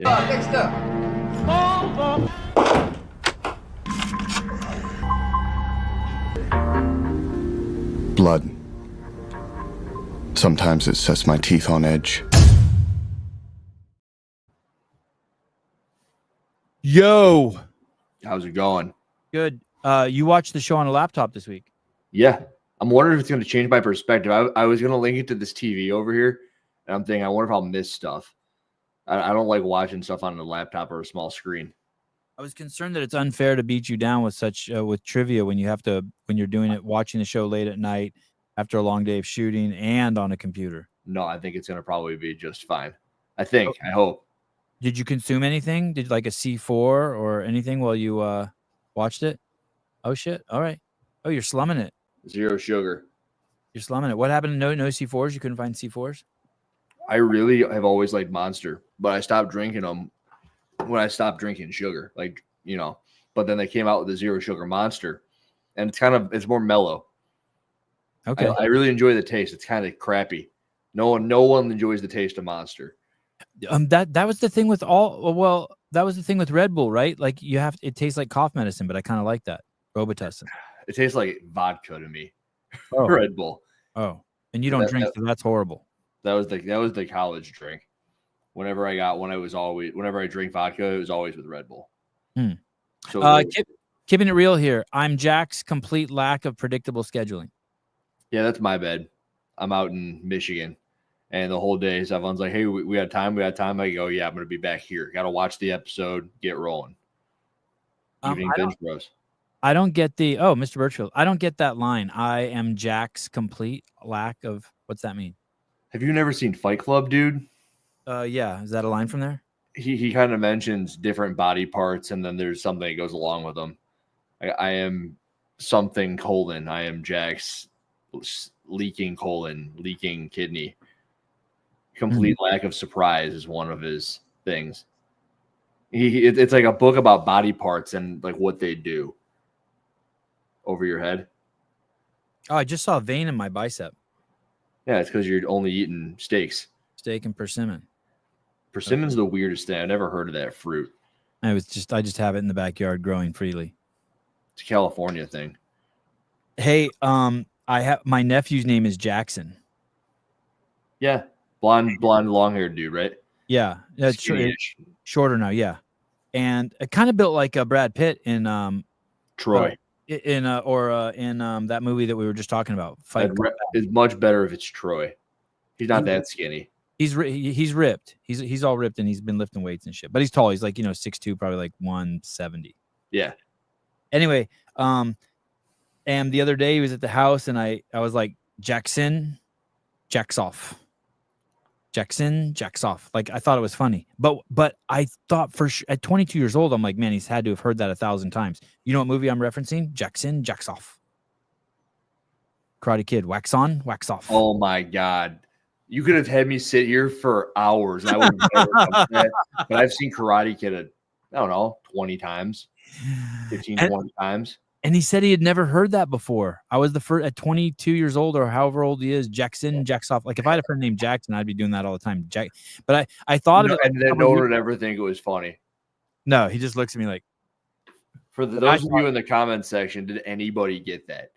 Yeah. Dexter. Blood. Sometimes it sets my teeth on edge. Yo, How's it going? good. You watched the show on a laptop this week. Yeah. I'm wondering if it's going to change my perspective. I was going to link it to this TV over here, and I'm thinking, I wonder if I'll miss stuff. I don't like watching stuff on a laptop or a small screen. I was concerned that it's unfair to beat you down with such with trivia when you're doing it, watching the show late at night after a long day of shooting and on a computer. No, I think it's going to probably be just fine. I hope. Did you consume anything? Did like a C4 or anything while you watched it? Oh shit! All right. Oh, you're slumming it. Zero sugar. You're slumming it. What happened? No C4s. You couldn't find C4s. I really have always liked Monster, but I stopped drinking them when I stopped drinking sugar. But then they came out with the zero sugar Monster, and it's more mellow. Okay. I really enjoy the taste. It's kind of crappy. No one enjoys the taste of Monster. That was the thing with that was the thing with Red Bull, right? Like it tastes like cough medicine, but I kind of like that. Robitussin. It tastes like vodka to me. Oh. Red Bull. Oh, and you don't drink, so that's horrible. That was the college drink. Whenever I drink vodka, it was always with Red Bull. So keeping it real here, I'm Jack's complete lack of predictable scheduling. Yeah, that's my bad. I'm out in Michigan, and the whole day, everyone's like, "Hey, we had time. We had time." I go, "Yeah, I'm gonna be back here. Got to watch the episode. Get rolling." Evening binge bros. I don't get Mr. Birchfield. I don't get that line. I am Jack's complete lack of. What's that mean? Have you never seen Fight Club, dude? Yeah. Is that a line from there? He kind of mentions different body parts, and then there's something that goes along with them. I am something colon. I am Jack's leaking colon, leaking kidney. Complete lack of surprise is one of his things. It's like a book about body parts and like what they do. Over your head. Oh, I just saw a vein in my bicep. Yeah, it's because you're only eating steak and persimmon. Persimmon's the weirdest thing. I've never heard of that fruit. I just have it in the backyard growing freely. It's a California thing. Hey, I have my nephew's name is Jackson. Yeah, blonde, long-haired dude, right? Yeah, that's shorter now. Yeah, and it kind of built like a Brad Pitt in Troy. In that movie that we were just talking about. Fight is much better if it's Troy. He's not that skinny. He's ripped. He's all ripped and he's been lifting weights and shit. But he's tall. He's like 6'2", probably like 170. Yeah. Anyway, and the other day he was at the house and I was like, Jackson, jacks off. Jackson, jacks off. Like I thought it was funny, but I thought for sure at 22 years old, I'm like, man, he's had to have heard that 1,000 times. You know what movie I'm referencing? Jackson, jacks off. Karate Kid, wax on, wax off. Oh my God. You could have had me sit here for hours and I would have never come to that. But I've seen Karate Kid, I don't know, 20 times, 15, 20 times. And he said he had never heard that before. I was the first at 22 years old or however old he is. Jackson, jacks off. Like if I had a friend named Jackson, I'd be doing that all the time. But I thought of it. And then no one would ever think it was funny. No, he just looks at me like. For those of you in the comment section, did anybody get that?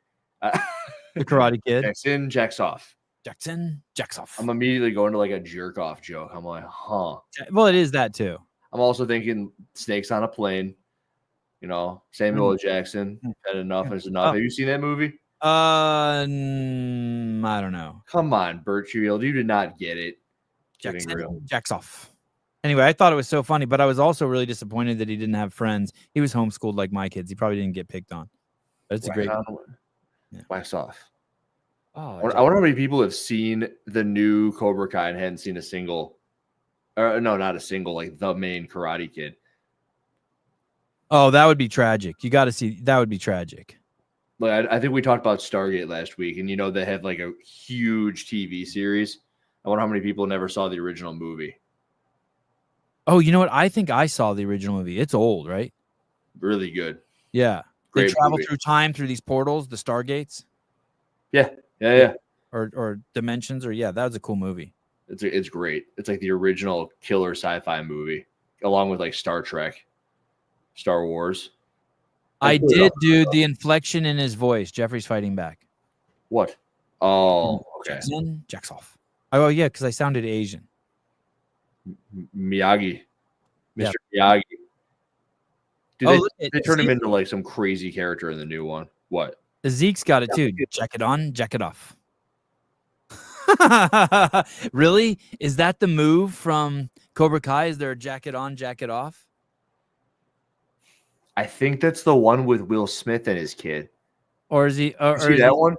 The Karate Kid. Jackson, jacks off. Jackson, jacks off. I'm immediately going to like a jerk off joke. I'm like, huh. Well, it is that too. I'm also thinking snakes on a plane. Samuel L. Jackson. Had enough is enough. Have you seen that movie? I don't know. Come on, Birchfield. You did not get it. Jackson, jacks off. Anyway, I thought it was so funny, but I was also really disappointed that he didn't have friends. He was homeschooled like my kids. He probably didn't get picked on. But it's a great wax off. Oh, I wonder how many people have seen the new Cobra Kai and hadn't seen a single. Or no, not a single. Like the main Karate Kid. Oh, that would be tragic. You got to see. That would be tragic. Like I think we talked about Stargate last week, and they have like a huge TV series. I wonder how many people never saw the original movie. Oh, you know what? I think I saw the original movie. It's old, right? Really good. Yeah. Great they travel movie. through time through these portals, the Stargates. Yeah. Or dimensions, or that was a cool movie. It's great. It's like the original killer sci-fi movie. along with like Star Trek, Star Wars. I did do the inflection in his voice. Jeffrey's fighting back. What? Oh, okay. Jacks in, jacks off. Oh yeah, because I sounded Asian. Miyagi, Yeah. Mr. Miyagi. Dude, look they turned him into like some crazy character in the new one. What? Zeke's got it too. Jack it on, jack it off. Really? Is that the move from Cobra Kai? Is there a jacket on, jacket off? I think that's the one with Will Smith and his kid. Or is he? Or See that one?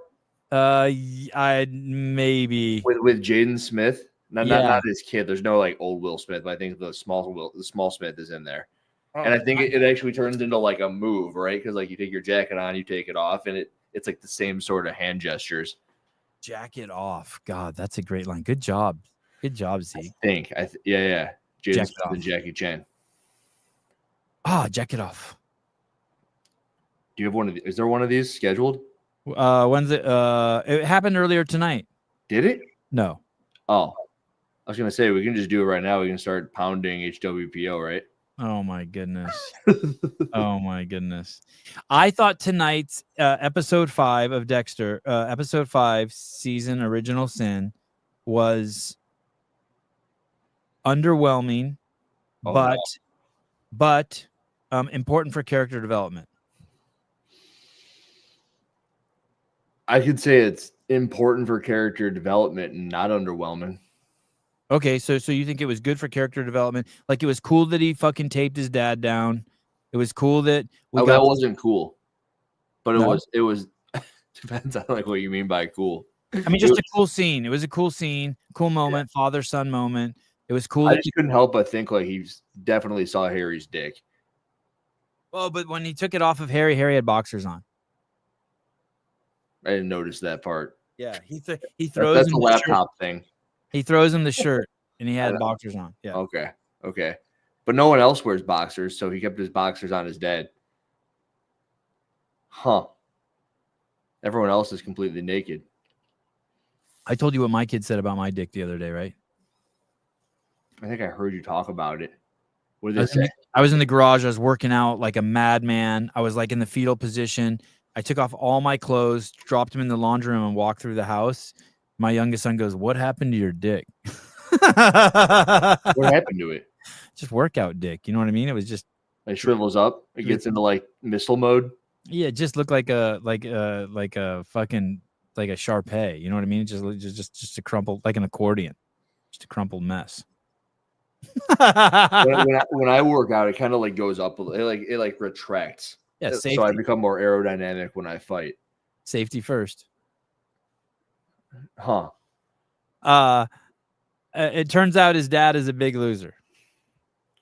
I maybe with Jaden Smith. Not his kid. There's no like old Will Smith, but I think the small Smith is in there. And I think it actually turns into like a move, right? Because like you take your jacket on, you take it off, and it's like the same sort of hand gestures. Jacket off. God, that's a great line. Good job. Good job, Zeke. Yeah. Jaden Smith and Jackie Chan. Jacket off. Do you have one of is there one of these scheduled? When's it? It happened earlier tonight. Did it? No. Oh, I was gonna say we can just do it right now. We can start pounding HWPO, right? Oh my goodness. Oh my goodness. I thought tonight's episode 5 of Dexter, episode 5 season Original Sin was underwhelming, but important for character development. I could say it's important for character development and not underwhelming. Okay, so you think it was good for character development? Like it was cool that he fucking taped his dad down. It was cool that that wasn't cool, but it was depends on like what you mean by cool. I mean, just a cool scene. It was a cool scene, cool moment, father-son moment. It was cool. I just couldn't help but think like he definitely saw Harry's dick. Well, but when he took it off of Harry had boxers on. I didn't notice that part. Yeah, he throws. That's a laptop thing. He throws him the shirt, and he had boxers on. Yeah. Okay. But no one else wears boxers, so he kept his boxers on his dad. Huh. Everyone else is completely naked. I told you what my kid said about my dick the other day, right? I think I heard you talk about it. What did they say? I was in the garage. I was working out like a madman. I was like in the fetal position. I took off all my clothes, dropped them in the laundry room, and walked through the house. My youngest son goes, "What happened to your dick?" What happened to it? Just workout dick. You know what I mean? It was just it shrivels up. It gets into like missile mode. Yeah, it just looked like a fucking like a Sharpay. You know what I mean? Just a crumpled like an accordion, just a crumpled mess. when I work out, it kind of like goes up. It like retracts. Yeah, safety. So I become more aerodynamic when I fight. Safety first. Huh. It turns out his dad is a big loser.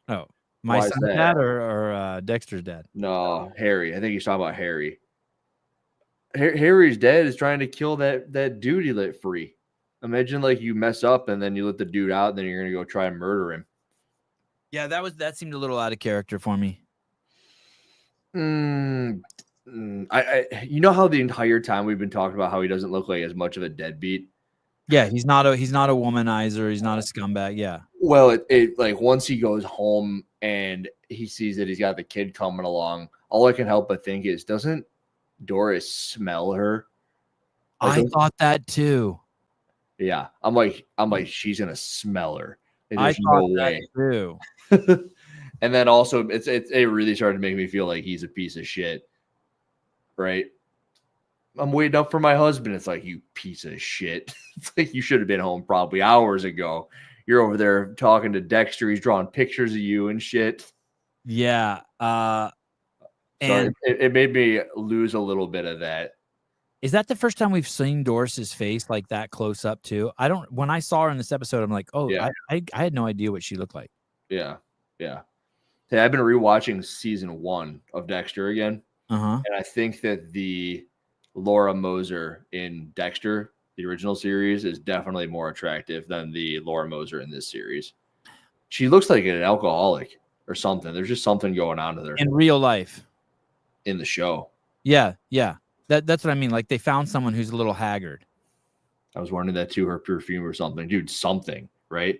Oh, my son's dad or Dexter's dad? No, Harry. I think he's talking about Harry. Harry's dad is trying to kill that dude he let free. Imagine like you mess up and then you let the dude out, and then you're gonna go try and murder him. Yeah, that seemed a little out of character for me. I you know how the entire time we've been talking about how he doesn't look like as much of a deadbeat. Yeah, he's not a womanizer. He's not a scumbag. Yeah. Well, it like once he goes home and he sees that he's got the kid coming along, all I can help but think is, doesn't Doris smell her? Like, I thought that too. Yeah, I'm like she's gonna smell her. I thought that too. And then also it really started to make me feel like he's a piece of shit. Right? I'm waiting up for my husband. It's like, you piece of shit. It's like you should have been home probably hours ago. You're over there talking to Dexter. He's drawing pictures of you and shit. Yeah. Sorry, it made me lose a little bit of that. Is that the first time we've seen Doris's face like that close up too? When I saw her in this episode, I'm like, oh, yeah. I had no idea what she looked like. Yeah. Hey, I've been rewatching season 1 of Dexter again. And I think that the Laura Moser in Dexter, the original series, is definitely more attractive than the Laura Moser in this series. She looks like an alcoholic or something. There's just something going on with her in real life. In the show. Yeah. That's what I mean. Like they found someone who's a little haggard. I was wondering that too, her perfume or something. Dude, something, right?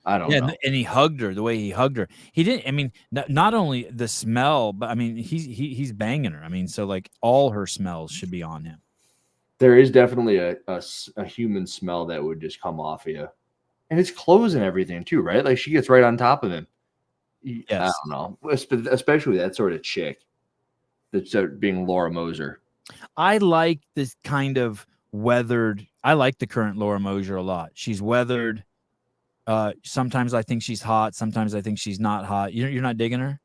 I don't Yeah, know. and he hugged her the way he hugged her. He didn't. I mean, not only the smell, but I mean, he's banging her. I mean, so like all her smells should be on him. There is definitely a human smell that would just come off of you, and it's clothes and everything too, right? Like she gets right on top of him. I Yes, don't know, especially that sort of chick that's being Laura Moser. I like this kind of weathered. I like the current Laura Mosier a lot. She's weathered. Sometimes I think she's hot. Sometimes I think she's not hot. You're not digging her.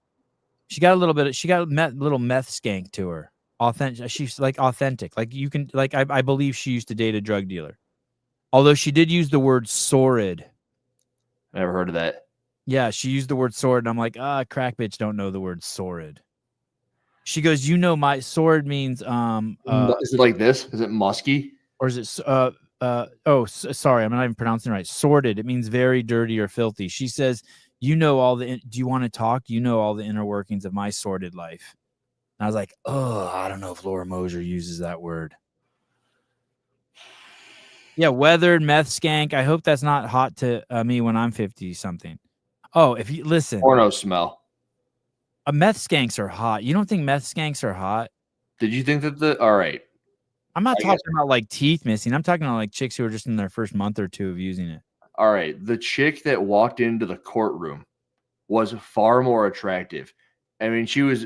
She got a little bit. She got a little meth skank to her. Authentic. She's like authentic. Like you can like I believe she used to date a drug dealer. Although she did use the word sordid. Never heard of that. Yeah, she used the word sordid. I'm like, crack bitch don't know the word sordid. She goes, you know, my sword means Is it like this? Is it musky? or is it sorry, I'm not even pronouncing it right. Sordid. It means very dirty or filthy. She says, you know all the. Do you want to talk? You know all the inner workings of my sordid life. And I was like, oh, I don't know if Laura Mosier uses that word. Yeah, weathered meth skank. I hope that's not hot to me when I'm 50 something. Oh, if you listen, Porno smell. Meth skanks are hot. You don't think meth skanks are hot? Did you think that the all right? I'm not I talking guess, about like teeth missing. I'm talking about like chicks who are just in their first month or two of using it. all right. The chick that walked into the courtroom was far more attractive. I mean, she was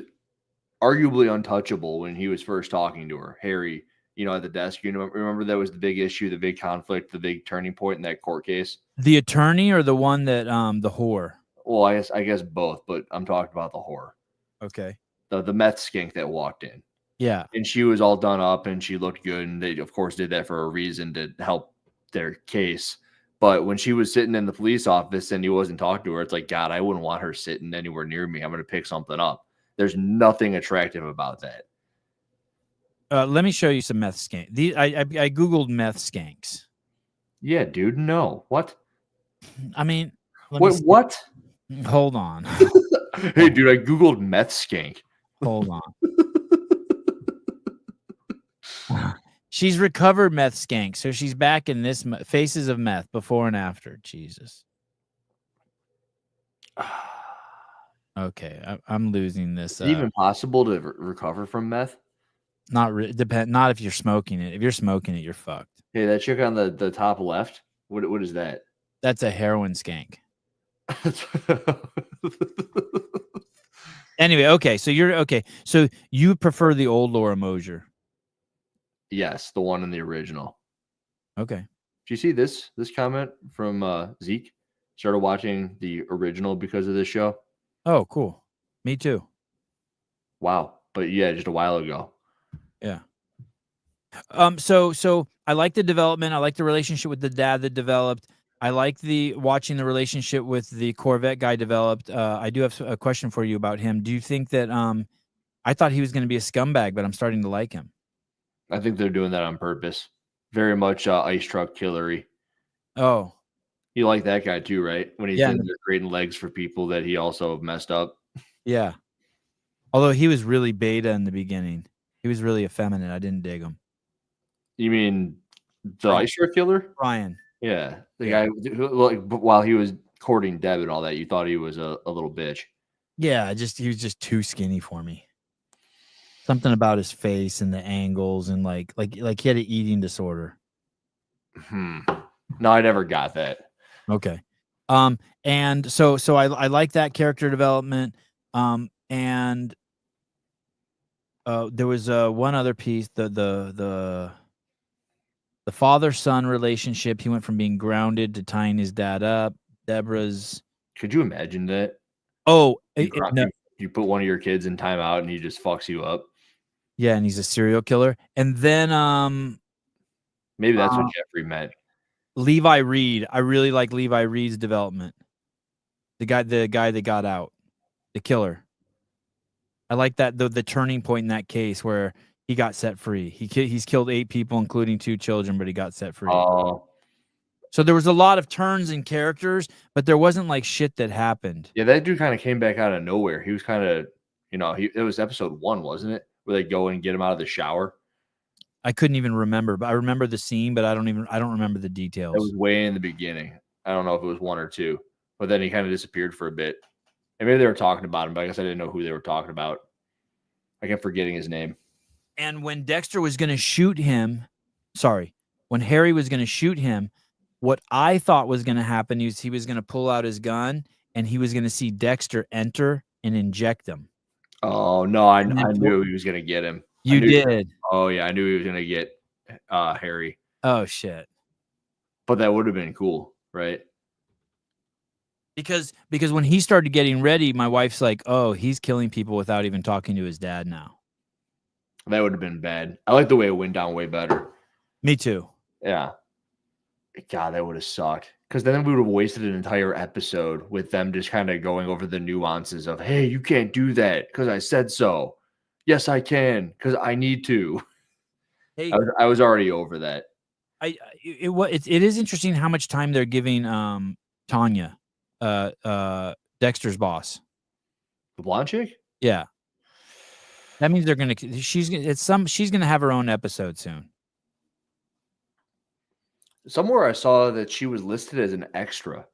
arguably untouchable when he was first talking to her. Harry, at the desk. Remember that was the big issue, the big conflict, the big turning point in that court case. The attorney or the one that the whore? Well, I guess both, but I'm talking about the whore, Okay. the meth skink that walked in. Yeah. And she was all done up and she looked good. And they, of course, did that for a reason to help their case. But when she was sitting in the police office and he wasn't talking to her, it's like, God, I wouldn't want her sitting anywhere near me. I'm going to pick something up. There's nothing attractive about that. Let me show you some meth skank. I Googled meth skanks. Yeah, dude. No. What? I mean, What? Hold on. Hey, dude, I Googled meth skank. Hold on. She's recovered meth skank, so she's back in this faces of meth before and after. Jesus. Okay, I'm losing this. Is it even possible to recover from meth? Not Not if you're smoking it. If you're smoking it, you're fucked. Hey, that chick on the top left. What is that? That's a heroin skank. Anyway, okay. So you're okay. So you prefer the old Laura Mosier? Yes, the one in the original. Okay. Do you see this comment from Zeke? Started watching the original because of this show. Oh, cool. Me too. Wow. But yeah, just a while ago. Yeah. So I like the development. I like the relationship with the dad that developed. I like watching the relationship with the Corvette guy developed. I do have a question for you about him. Do you think that I thought he was going to be a scumbag, but I'm starting to like him. I think they're doing that on purpose. Very much ice truck killery. Oh, You like that guy too, right? When he's Yeah. in there creating legs for people that he also messed up. yeah. Although he was really beta in the beginning. He was really effeminate. I didn't dig him. You mean the Right. ice truck killer? Ryan. Yeah, the Yeah. guy who, like, while he was courting Deb and all that, you thought he was a little bitch. Yeah, he was just too skinny for me. Something about his face and the angles and like he had an eating disorder. No, I never got that. Okay. And so I like that character development. And there was one other piece, the father-son relationship. He went from being grounded to tying his dad up. Deborah's. Could you imagine that? Oh, No. You put one of your kids in timeout and he just fucks you up. Yeah, and he's a serial killer. And then Maybe that's what Jeffrey meant. Levi Reed. I really like Levi Reed's development. The guy that got out, the killer. I like that the turning point in that case where he got set free. He's killed 8 people, including 2 children, but he got set free. Oh, So there was a lot of turns in characters, but there wasn't like shit that happened. yeah, that dude kind of came back out of nowhere. He was kind of, it was episode 1, wasn't it? Where they go and get him out of the shower. I couldn't even remember, but I remember the scene, but I don't remember the It details. was way in the beginning. I don't know if it was 1 or 2. but then he kind of disappeared for a bit. And maybe they were talking about him, but I guess I didn't know who they were talking about. I kept forgetting his name. And when Dexter was going to shoot him, when Harry was going to shoot him, what I thought was going to happen is he was going to pull out his gun and he was going to see Dexter enter and inject him. Oh, no, I knew he was going to get him. You did? Oh, yeah, I knew he was going to get Harry. Oh, shit. But that would have been cool, right? Because when he started getting ready, my wife's like, oh, he's killing people without even talking to his dad now. That would have been bad. I like the way it went down way better. Me too. Yeah. God, that would have sucked. Because then we would have wasted an entire episode with them just kind of going over the nuances of, hey, you can't do that because I said so. Yes, I can because I need to. Hey, I was already over that. It is interesting how much time they're giving Tanya, Dexter's boss. The blonde chick? Yeah. That means she's gonna have her own episode soon. Somewhere I saw that she was listed as an extra.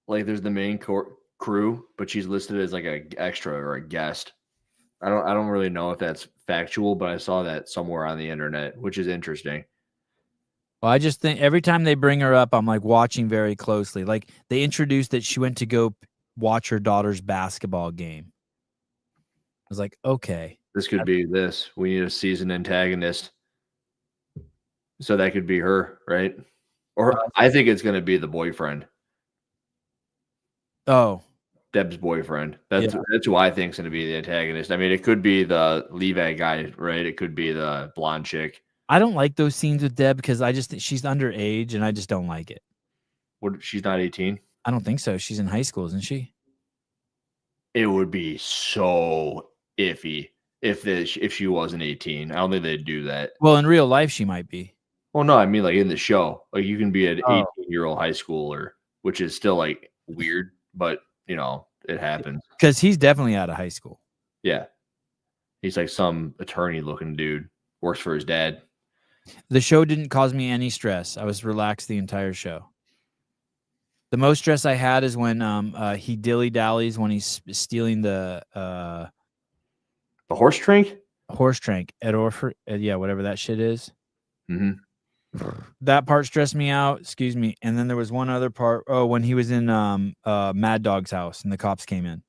Like there's the main crew, but she's listed as like an extra or a guest. I don't really know if that's factual, but I saw that somewhere on the internet, which is interesting. Well, I just think every time they bring her up, I'm like watching very closely. Like they introduced that she went to go watch her daughter's basketball game. I was like, okay. This could be this. We need a seasoned antagonist. So that could be her, right? Or I think it's going to be the boyfriend. Oh. Deb's boyfriend. That's who I think is going to be the antagonist. I mean, it could be the Levi guy, right? It could be the blonde chick. I don't like those scenes with Deb because I just think she's underage and I just don't like it. What? She's not 18? I don't think so. She's in high school, isn't she? It would be so iffy if she wasn't 18. I don't think they'd do that. Well, in real life, she might be. Well, no, I mean like in the show. Like you can be an 18-year-old high schooler, which is still like weird, but you know, it happens. Because he's definitely out of high school. Yeah. He's like some attorney looking dude. Works for his dad. The show didn't cause me any stress. I was relaxed the entire show. The most stress I had is when he dilly-dallies when he's stealing the horse trank? Horse trank at Orford. Yeah, whatever that shit is. Mm-hmm. That part stressed me out. Excuse me. And then there was one other part. Oh, when he was in Mad Dog's house and the cops came in.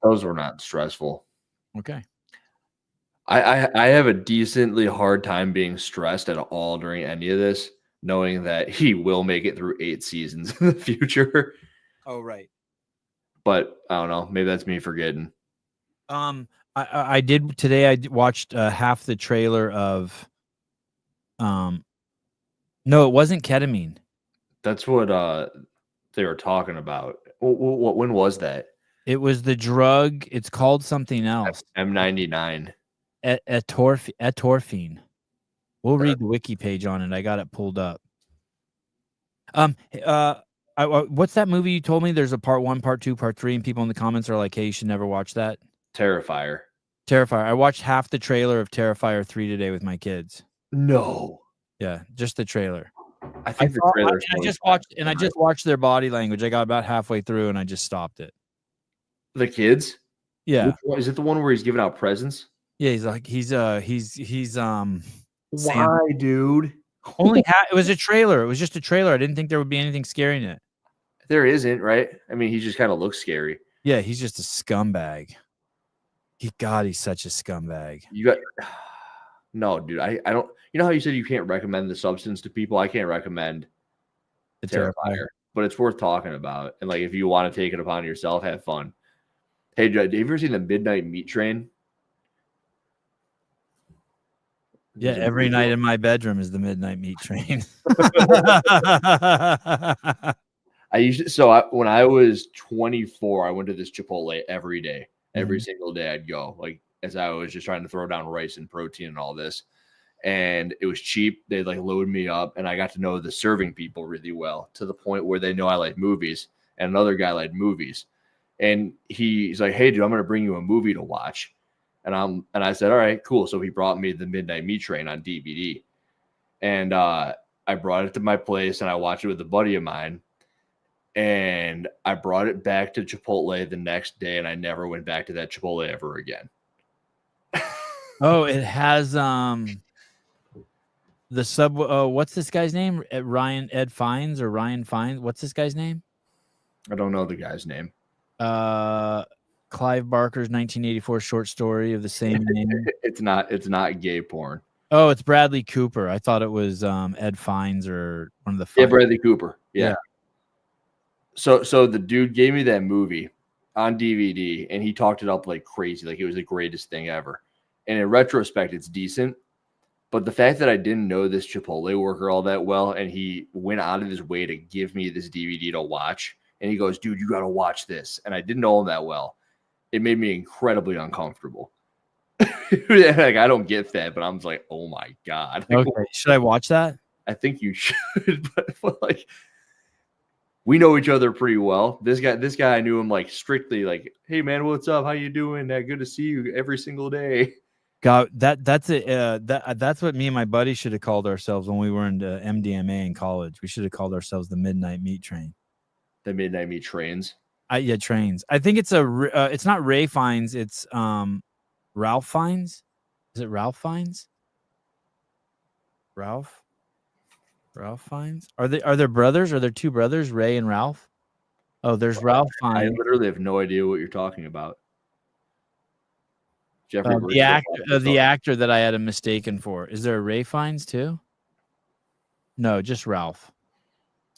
Those were not stressful. Okay. I have a decently hard time being stressed at all during any of this, knowing that he will make it through 8 seasons in the future. Oh, right. But I don't know. Maybe that's me forgetting. I did today. I watched half the trailer of. No, it wasn't ketamine. That's what they were talking about. When was that? It was the drug. It's called something else. M99. Etorphine. We'll read the wiki page on it. I got it pulled up. What's that movie you told me? There's a part 1, part 2, part 3, and people in the comments are like, "Hey, you should never watch that." Terrifier. I watched half the trailer of Terrifier 3 today with my kids. No. Yeah, just the trailer. I think the trailer. I just watched their body language. I got about halfway through and I just stopped it. The kids? Yeah. Is it the one where he's giving out presents? Yeah, he's like he's why, dude? It was a trailer. It was just a trailer. I didn't think there would be anything scary in it. There isn't, right? I mean, he just kind of looks scary. Yeah, he's just a scumbag. He's such a scumbag. No, dude. I don't. You know how you said you can't recommend the substance to people? I can't recommend the Terrifier, but it's worth talking about. And like, if you want to take it upon yourself, have fun. Hey, have you ever seen the Midnight Meat Train? Yeah, every night in my bedroom is the Midnight Meat Train. When I was 24, I went to this Chipotle every day. Every single day I'd go, like as I was just trying to throw down rice and protein and all this. And it was cheap. They'd like load me up, and I got to know the serving people really well to the point where they know I like movies, and another guy liked movies. And he's like, "Hey, dude, I'm going to bring you a movie to watch." And I said, "All right, cool." So he brought me the Midnight Meat Train on DVD, and I brought it to my place, and I watched it with a buddy of mine. And I brought it back to Chipotle the next day, and I never went back to that Chipotle ever again. Oh, it has the sub. What's this guy's name? Ed Fines or Ryan Fines? What's this guy's name? I don't know the guy's name. Clive Barker's 1984 short story of the same name. It's not gay porn. Oh, it's Bradley Cooper. I thought it was Ed Fines or one of the. Yeah, Bradley Cooper. Yeah. So the dude gave me that movie on DVD, and he talked it up like crazy, like it was the greatest thing ever. And in retrospect, it's decent. But the fact that I didn't know this Chipotle worker all that well, and he went out of his way to give me this DVD to watch, and he goes, "Dude, you got to watch this." And I didn't know him that well. It made me incredibly uncomfortable. Like, I don't get that, but I'm like, oh my God. Like, okay, should I watch that? I think you should, but like, we know each other pretty well. This guy, I knew him like strictly like, "Hey man, what's up? How you doing? Good to see you every single day." God, that's what me and my buddy should have called ourselves when we were into MDMA in college. We should have called ourselves the Midnight Meat Train. The Midnight Meat Trains. Yeah, trains. I think it's it's not Ray Fiennes. It's Ralph Fiennes. Is it Ralph Fiennes? Ralph Fiennes. Are there brothers? Are there two brothers, Ray and Ralph? Oh, there's Ralph Fiennes. I literally have no idea what you're talking about. Jeffrey, the actor that I had a mistaken for. Is there a Ray Fiennes too? No, just Ralph.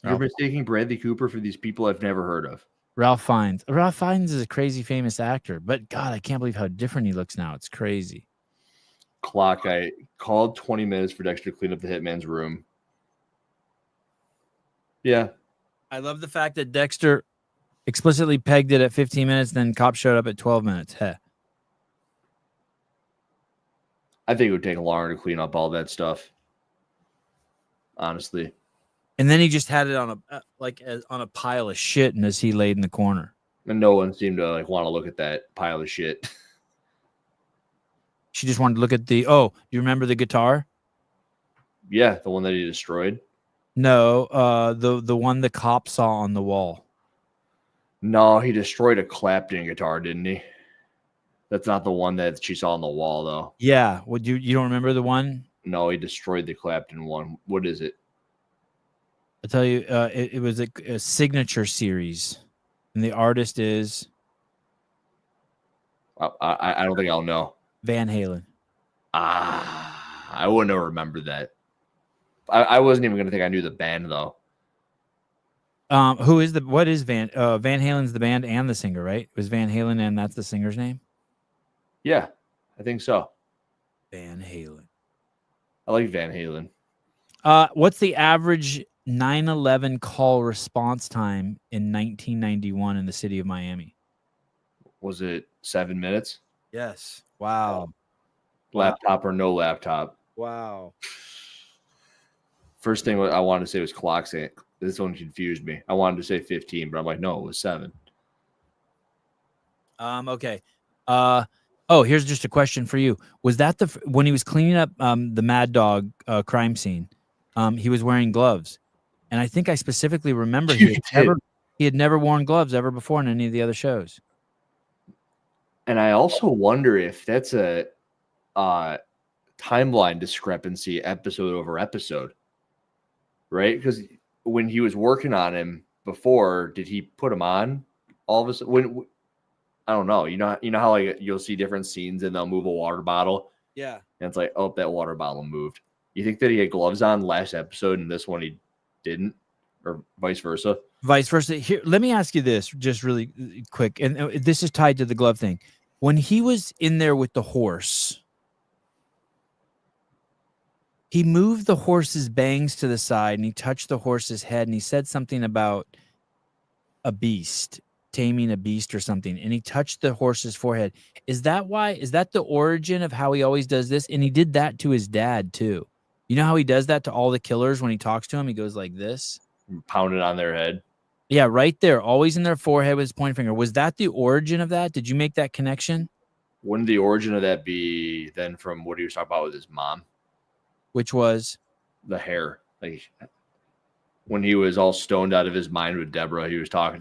You're mistaking Bradley Cooper for these people I've never heard of. Ralph Fiennes. Ralph Fiennes is a crazy famous actor, but God, I can't believe how different he looks now. It's crazy. Clock. I called 20 minutes for Dexter to clean up the hitman's room. Yeah. I love the fact that Dexter explicitly pegged it at 15 minutes, then cop showed up at 12 minutes. Heh. I think it would take longer to clean up all that stuff. Honestly. And then he just had it on a pile of shit, and as he laid in the corner. And no one seemed to like want to look at that pile of shit. She just wanted to look at the. Oh, do you remember the guitar? Yeah, the one that he destroyed. No, the one the cop saw on the wall. No, he destroyed a Clapton guitar, didn't he? That's not the one that she saw on the wall, though. Yeah. Would you don't remember the one? No, he destroyed the Clapton one. What is it? I'll tell you. It was a signature series, and the artist is. I don't think I'll know. Van Halen. I wouldn't have remembered that. I wasn't even gonna think I knew the band though. What is Van Halen's the band and the singer, right? It was Van Halen and that's the singer's name? Yeah, I think so. Van Halen. I like Van Halen. What's the average 9/11 call response time in 1991 in the city of Miami? Was it 7 minutes? Yes. Wow. Laptop or no laptop? Wow. First thing I wanted to say was clock. This one confused me. I wanted to say 15, but I'm like, no, it was 7. Okay. Here's just a question for you. Was that when he was cleaning up the Mad Dog crime scene? He was wearing gloves, and I think I specifically remember he had never worn gloves ever before in any of the other shows. And I also wonder if that's a timeline discrepancy, episode over episode, right? Because when he was working on him before, did he put him on all of a sudden? I don't know. You know how like you'll see different scenes and they'll move a water bottle. Yeah. And it's like, oh, that water bottle moved. You think that he had gloves on last episode and this one he didn't, or vice versa? Vice versa. Here, let me ask you this just really quick. And this is tied to the glove thing. When he was in there with the horse, he moved the horse's bangs to the side and he touched the horse's head and he said something about a beast, taming a beast or something. And he touched the horse's forehead. Is that the origin of how he always does this? And he did that to his dad too. You know how he does that to all the killers when he talks to him? He goes like this. Pounded on their head. Yeah, right there. Always in their forehead with his pointing finger. Was that the origin of that? Did you make that connection? Wouldn't the origin of that be then from what he was talking about with his mom? Which was? The hair. Like when he was all stoned out of his mind with Deborah, they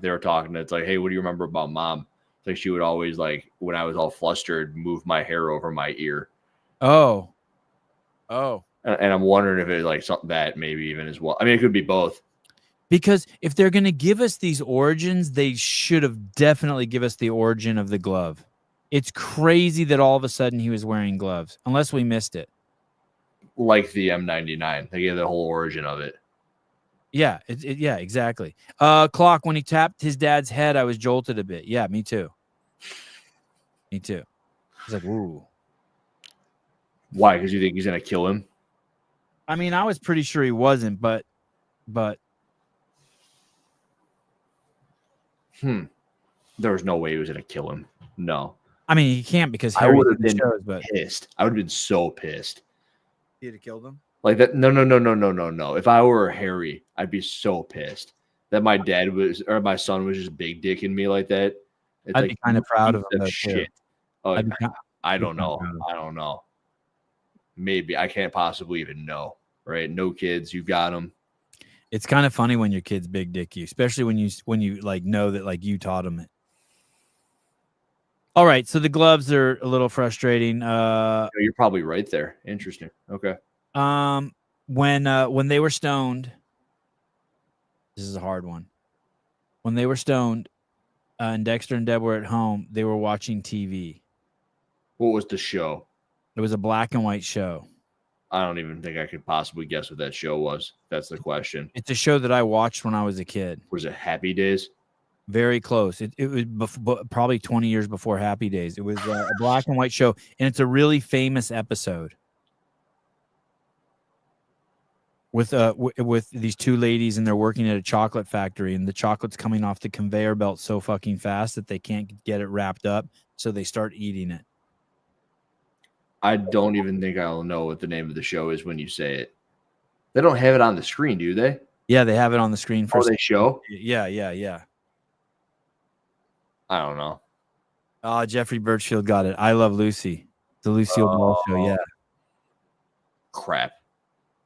were talking. It's like, hey, what do you remember about mom? It's like she would always, like, when I was all flustered, move my hair over my ear. Oh. And I'm wondering if it's like something that maybe even as well. I mean, it could be both. Because if they're going to give us these origins, they should have definitely give us the origin of the glove. It's crazy that all of a sudden he was wearing gloves, unless we missed it. Like the M99. They gave the whole origin of it. Yeah, yeah, exactly. Clock, when he tapped his dad's head, I was jolted a bit. Yeah, me too. Me too. He's like, ooh. Why? Because you think he's going to kill him? I mean, I was pretty sure he wasn't, but there was no way he was going to kill him. No. I mean, he can't because I Harry would have been shows, but pissed. I would have been so pissed. he'd have killed him. Like that. No. If I were Harry, I'd be so pissed that my dad was, or my son was just big dicking me like that. It's I'd like, be kind of proud of him. shit. Oh, I'd be I don't kinda know. proud of him. I don't know. Maybe I can't possibly even know. Right? No kids. You got them. It's kind of funny when your kids big dick you, especially when you like know that like you taught them it. All right, so the gloves are a little frustrating. You're probably right there. Interesting. Okay. When they were stoned, this is a hard one. When they were stoned, and Dexter and Deb were at home, they were watching TV. What was the show? It was a black and white show. I don't even think I could possibly guess what that show was. That's the question. It's a show that I watched when I was a kid. Was it Happy Days? Very close. It was probably 20 years before Happy Days. It was a black and white show, and it's a really famous episode with these two ladies, and they're working at a chocolate factory, and the chocolate's coming off the conveyor belt so fucking fast that they can't get it wrapped up, so they start eating it. I don't even think I'll know what the name of the show is when you say it. They don't have it on the screen, do they? Yeah, they have it on the screen for. Oh, they show? Yeah. I don't know. Jeffrey Birchfield got it. I Love Lucy. The Lucille Ball show, yeah. Crap.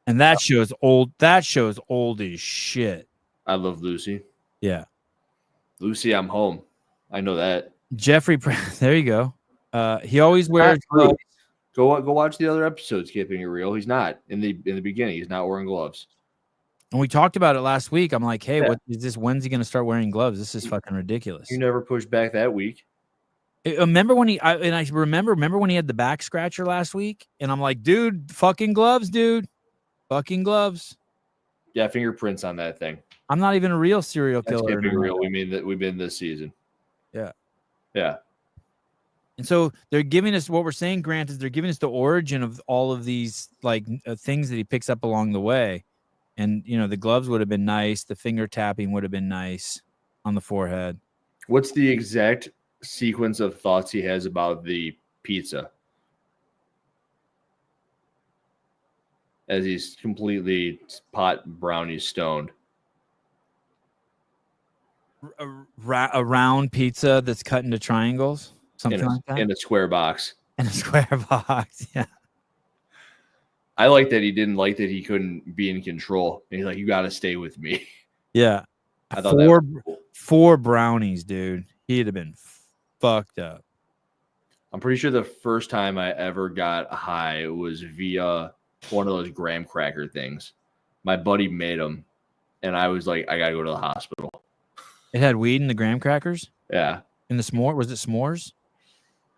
And that show's old. That show's old as shit. I Love Lucy. Yeah. Lucy, I'm home. I know that. Jeffrey, there you go. He always wears gloves. Go watch the other episodes, Keeping It Real. He's not in the beginning. He's not wearing gloves. And we talked about it last week. I'm like, hey, what is this? When's he going to start wearing gloves? This is fucking ridiculous. You never pushed back that week. Remember when I remember when he had the back scratcher last week? And I'm like, dude, fucking gloves, dude. Fucking gloves. Yeah, fingerprints on that thing. I'm not even a real serial killer. That's Keeping It Real. We've been this season. Yeah. Yeah. And so they're giving us what we're saying, Grant, is they're giving us the origin of all of these like things that he picks up along the way. And, you know, the gloves would have been nice. The finger tapping would have been nice on the forehead. What's the exact sequence of thoughts he has about the pizza? As he's completely pot brownie stoned. A round pizza that's cut into triangles? Something like that? In a square box. In a square box, yeah. I like that he didn't like that he couldn't be in control. And he's like, you got to stay with me. Yeah. I thought that was cool. 4 brownies, dude. He'd have been fucked up. I'm pretty sure the first time I ever got high was via one of those graham cracker things. My buddy made them, and I was like, I got to go to the hospital. It had weed in the graham crackers? Yeah. In the s'more? Was it s'mores?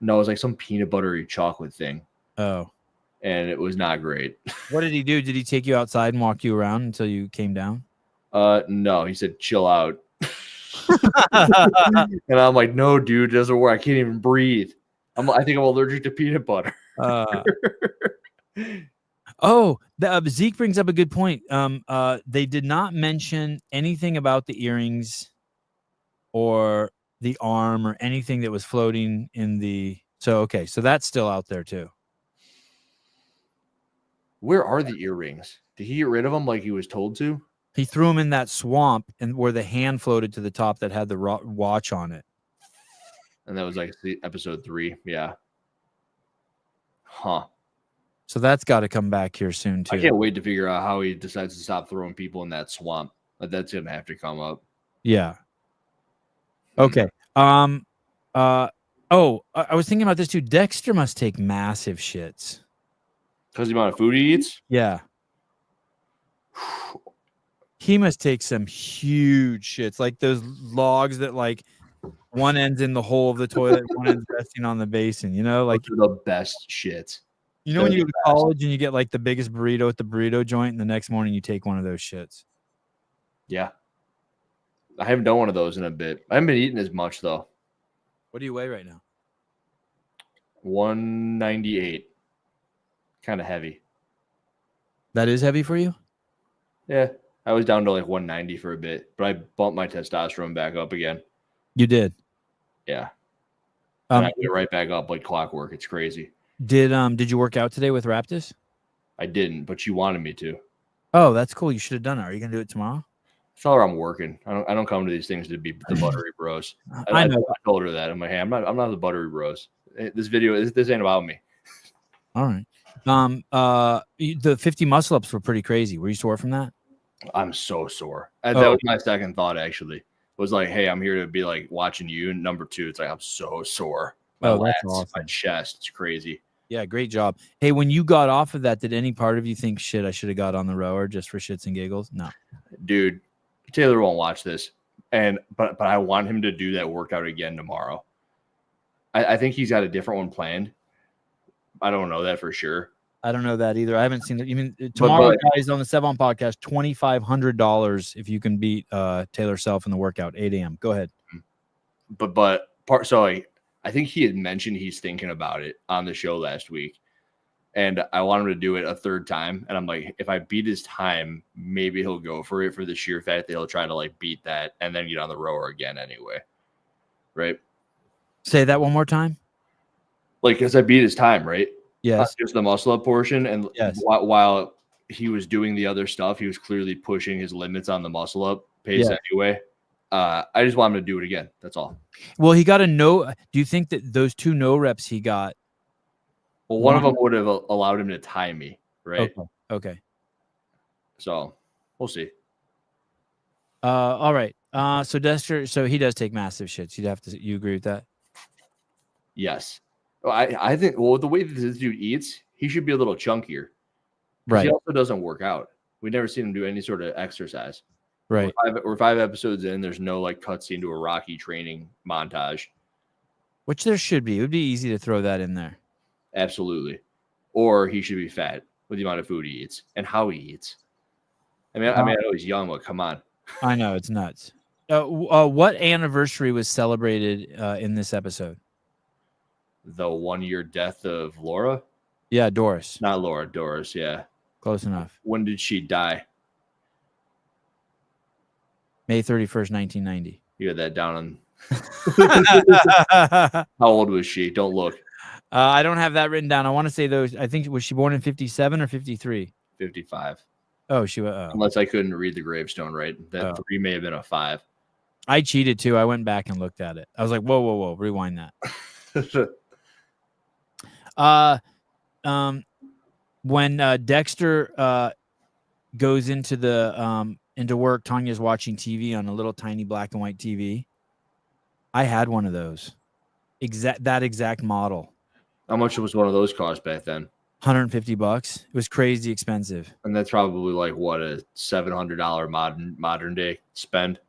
No, it was like some peanut buttery chocolate thing. Oh. And it was not great. What did he do? Did he take you outside and walk you around until you came down? No, he said, chill out. And I'm like, no, dude, it doesn't work. I can't even breathe. I think I'm allergic to peanut butter. Zeke brings up a good point. They did not mention anything about the earrings or the arm or anything that was floating in the. So that's still out there too. Where are the earrings? Did he get rid of them like he was told to? He threw them in that swamp, and where the hand floated to the top that had the watch on it. And that was like episode 3. Yeah. Huh. So that's got to come back here soon too. I can't wait to figure out how he decides to stop throwing people in that swamp. But that's gonna have to come up. Yeah. Okay. I was thinking about this too. Dexter must take massive shits. Because the amount of food he eats. Yeah. He must take some huge shits, like those logs that like one end's in the hole of the toilet, one end's resting on the basin. You know, like Those are the best shits. you know when you go to college and you get like the biggest burrito at the burrito joint, and the next morning you take one of those shits. Yeah. I haven't done one of those in a bit. I haven't been eating as much though. What do you weigh right now? 198. Kind of heavy. That is heavy for you? Yeah. I was down to like 190 for a bit, but I bumped my testosterone back up again. You did. Yeah. And I went right back up like clockwork. It's crazy. Did you work out today with Raptus? I didn't, but you wanted me to. Oh, that's cool. You should have done it. Are you gonna do it tomorrow? Tell her I'm working. I don't come to these things to be the buttery bros. I know. I told her that. I'm like, hey, I'm not the buttery bros. This ain't about me. All right. The 50 muscle ups were pretty crazy. Were you sore from that? I'm so sore. That was my second thought actually. Was like, hey, I'm here to be like watching you. And number two, it's like I'm so sore. My lats, awesome. My chest. It's crazy. Yeah, great job. Hey, when you got off of that, did any part of you think, shit, I should have got on the rower just for shits and giggles? No. Dude, Taylor won't watch this. But I want him to do that workout again tomorrow. I think he's got a different one planned. I don't know that for sure. I don't know that either. I haven't seen it. You mean tomorrow, guys, on the Sevon podcast, $2,500 if you can beat Taylor Self in the workout, 8 a.m. Go ahead. I think he had mentioned he's thinking about it on the show last week. And I want him to do it a third time. And I'm like, if I beat his time, maybe he'll go for it for the sheer fact that he'll try to like beat that and then get on the rower again anyway. Right? Say that one more time. Like, because I beat his time, right? Yes. Just the muscle up portion. And yes. While he was doing the other stuff, he was clearly pushing his limits on the muscle up pace anyway. I just want him to do it again. That's all. Well, he got a no. Do you think that those 2 no reps he got? Well, one of them would have allowed him to tie me, right? Okay. So we'll see. All right. So Dexter, so he does take massive shits. You agree with that? Yes. I think, well, the way that this dude eats, he should be a little chunkier. Right. He also doesn't work out. We've never seen him do any sort of exercise. Right. We're 5 episodes in. There's no like cutscene to a Rocky training montage. Which there should be. It would be easy to throw that in there. Absolutely. Or he should be fat with the amount of food he eats and how he eats. I know he's young, but come on. I know, it's nuts. What anniversary was celebrated in this episode? The 1-year death of Laura? Yeah, Doris. Not Laura, Doris, yeah. Close enough. When did she die? May 31st, 1990. You had that down on... How old was she? Don't look. I don't have that written down. I want to say those. I think, was she born in 57 or 53? 55. Oh, she was. Unless I couldn't read the gravestone right. That 3 may have been a 5. I cheated too. I went back and looked at it. I was like, whoa. Rewind that. When Dexter goes into the into work, Tanya's watching TV on a little tiny black and white TV. I had one of those. That exact model. How much was one of those cost back then? $150. It was crazy expensive. And that's probably like what, a $700 modern day spend.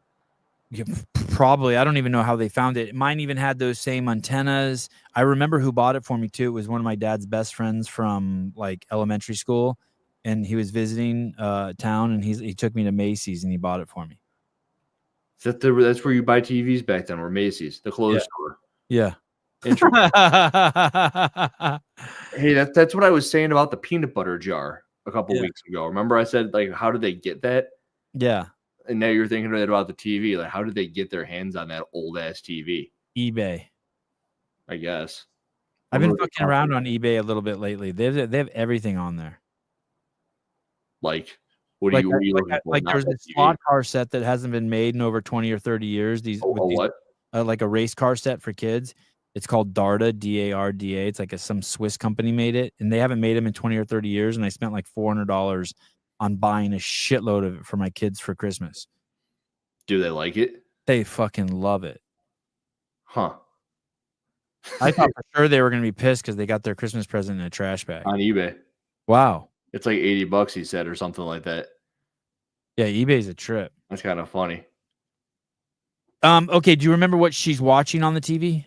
Yeah, probably. I don't even know how they found it. Mine even had those same antennas. I remember who bought it for me too. It was one of my dad's best friends from like elementary school, and he was visiting town, and he took me to Macy's and he bought it for me. That's where you buy TVs back then, or Macy's, the clothes store. Yeah. Interesting. Hey, that's what I was saying about the peanut butter jar a couple weeks ago. Remember I said, like, how did they get that? Yeah. And now you're thinking about the TV. Like, how did they get their hands on that old ass TV? eBay. I guess. I've been fucking around on eBay a little bit lately. They have everything on there. Like, what are you looking for? Like there's a slot car set that hasn't been made in over 20 or 30 years. What? Like a race car set for kids. It's called Darda, D-A-R-D-A. It's like some Swiss company made it, and they haven't made them in 20 or 30 years. And I spent like $400 on buying a shitload of it for my kids for Christmas. Do they like it? They fucking love it. Huh. I thought for sure they were going to be pissed because they got their Christmas present in a trash bag. On eBay. Wow. It's like $80, he said, or something like that. Yeah, eBay's a trip. That's kind of funny. Okay, do you remember what she's watching on the TV?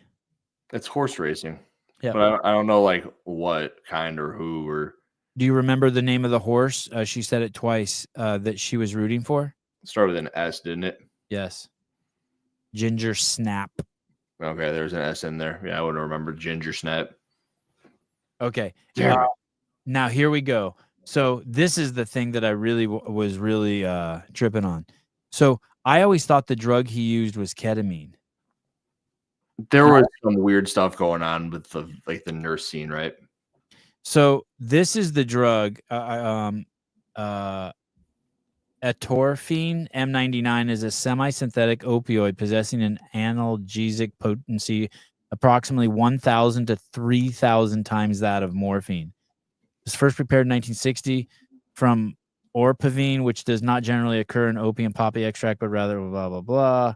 It's horse racing. Yeah. But I don't know like what kind or who or. Do you remember the name of the horse? She said it twice that she was rooting for. It started with an S, didn't it? Yes. Ginger Snap. Okay, there's an S in there. Yeah, I would have remembered Ginger Snap. Okay. Damn it. Now here we go. So this is the thing that I really was really tripping on. So I always thought the drug he used was ketamine. There was some weird stuff going on with the nurse scene, right? So this is the drug. Atorphine M99 is a semi-synthetic opioid possessing an analgesic potency approximately 1,000 to 3,000 times that of morphine. It was first prepared in 1960 from orpavine, which does not generally occur in opium poppy extract, but rather blah blah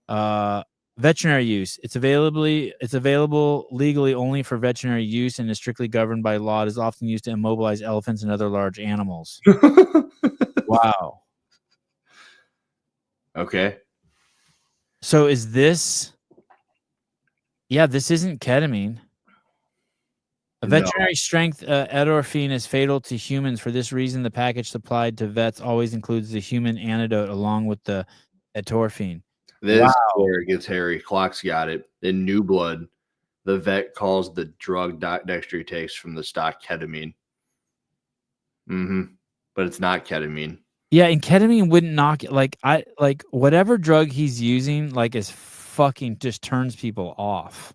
blah. Veterinary use. It's available legally only for veterinary use and is strictly governed by law. It is often used to immobilize elephants and other large animals. Wow. Okay. So is this? Yeah, this isn't ketamine. A veterinary strength edorphine is fatal to humans. For this reason, the package supplied to vets always includes the human antidote along with the atorphine. This is where it gets hairy. Clock's got it. In New Blood, the vet calls the drug Dexter takes from the stock ketamine. But it's not ketamine. Yeah, and ketamine wouldn't knock it. Like whatever drug he's using, like is fucking just turns people off.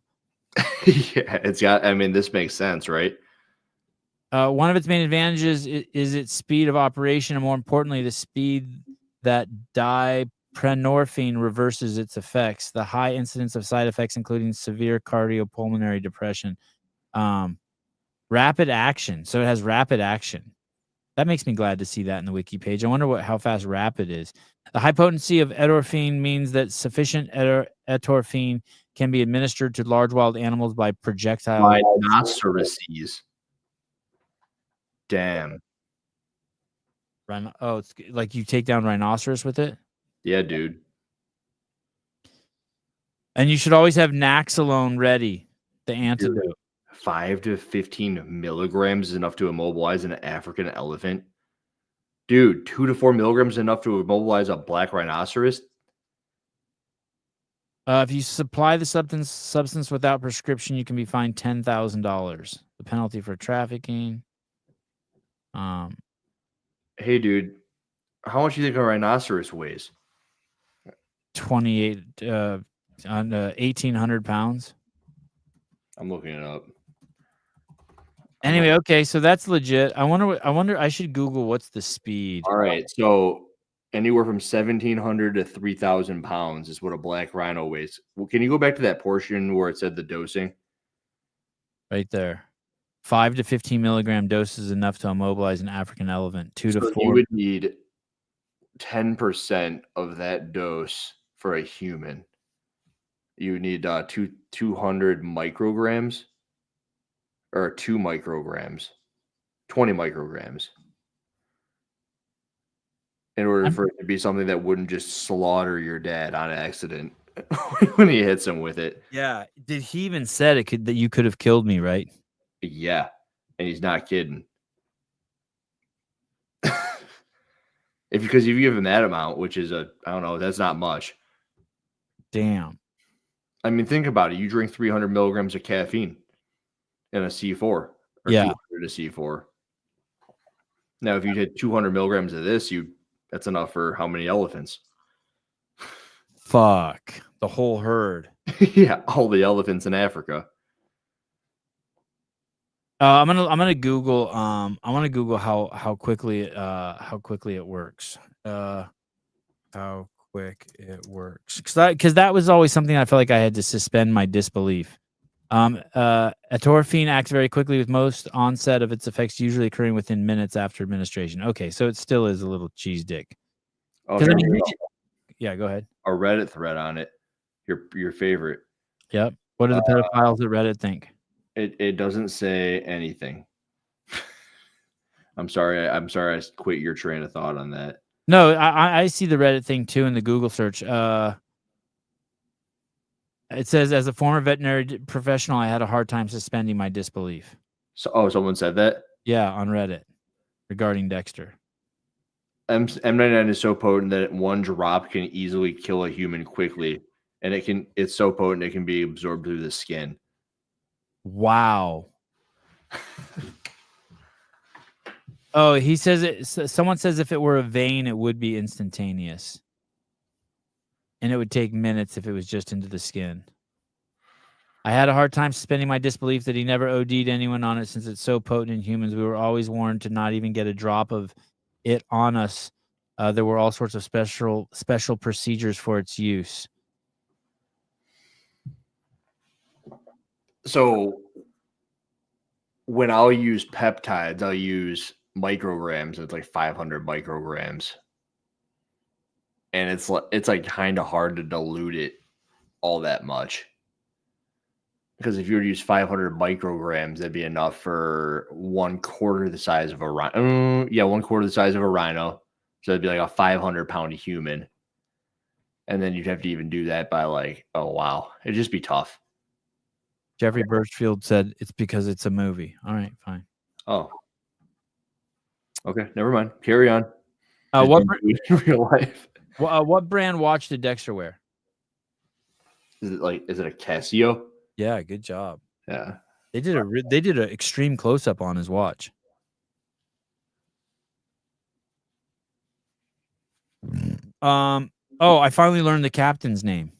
Yeah, it's got. I mean, this makes sense, right? One of its main advantages is its speed of operation, and more importantly, the speed that diprenorphine reverses its effects. The high incidence of side effects, including severe cardiopulmonary depression. Rapid action. So it has rapid action. That makes me glad to see that in the wiki page. I wonder how fast rapid is. The high potency of edorphine means that sufficient edorphine can be administered to large wild animals by projectile rhinoceroses. Damn. Oh, it's like you take down rhinoceros with it? Yeah, dude. And you should always have Naxalone ready, the antidote. 5 to 15 milligrams is enough to immobilize an African elephant. Dude, 2 to 4 milligrams is enough to immobilize a black rhinoceros. If you supply the substance without prescription, you can be fined $10,000. The penalty for trafficking. Hey, dude, how much do you think a rhinoceros weighs? 1,800 pounds. I'm looking it up. Anyway, okay, so that's legit. I wonder. I should Google what's the speed. All right, so anywhere from 1,700 to 3,000 pounds is what a black rhino weighs. Well, can you go back to that portion where it said the dosing? Right there. 5 to 15 milligram dose is enough to immobilize an African elephant. 2 to 4. You would need 10% of that dose for a human. You would need 200 micrograms. Or 2 micrograms, 20 micrograms, in order for it to be something that wouldn't just slaughter your dad on accident when he hits him with it. Yeah. Did he even said that you could have killed me, right? Yeah. And he's not kidding. Because if you give him that amount, which is I don't know, that's not much. Damn. I mean, think about it. You drink 300 milligrams of caffeine in a C4 or 200 a C4. Now, if you did 200 milligrams of this, that's enough for how many elephants? Fuck, the whole herd. Yeah, all the elephants in Africa. I'm gonna Google. I want to Google how quickly it works. How quick it works? Because that was always something I felt like I had to suspend my disbelief. Atorphine acts very quickly with most onset of its effects usually occurring within minutes after administration. Okay, so it still is a little cheese dick. Oh, Yeah, go ahead. a Reddit thread on it. Your favorite. Yep. What do the pedophiles at Reddit think? It doesn't say anything. I'm sorry. I quit your train of thought on that. No, I see the Reddit thing too in the Google search. It says, as a former veterinary professional, I had a hard time suspending my disbelief. So, someone said that? Yeah, on Reddit regarding Dexter. M99 is so potent that one drop can easily kill a human quickly, and it's so potent it can be absorbed through the skin. Wow. Oh, he says it. Someone says if it were a vein, it would be instantaneous, and it would take minutes if it was just into the skin. I had a hard time suspending my disbelief that he never OD'd anyone on it since it's so potent in humans. We were always warned to not even get a drop of it on us. There were all sorts of special procedures for its use. So when I'll use peptides, I'll use micrograms. It's like 500 micrograms, and it's like kind of hard to dilute it all that much. Because if you were to use 500 micrograms, that'd be enough for 1/4 the size of a rhino. Yeah, 1/4 the size of a rhino. So it'd be like a 500-pound human. And then you'd have to even do that by like, oh, wow. It'd just be tough. Jeffrey Birchfield said it's because it's a movie. All right, fine. Oh. Okay, never mind. Carry on. What real life? What brand watch did Dexter wear? Is it a Casio? Yeah, good job. Yeah. They did an extreme close up on his watch. Oh, I finally learned the captain's name.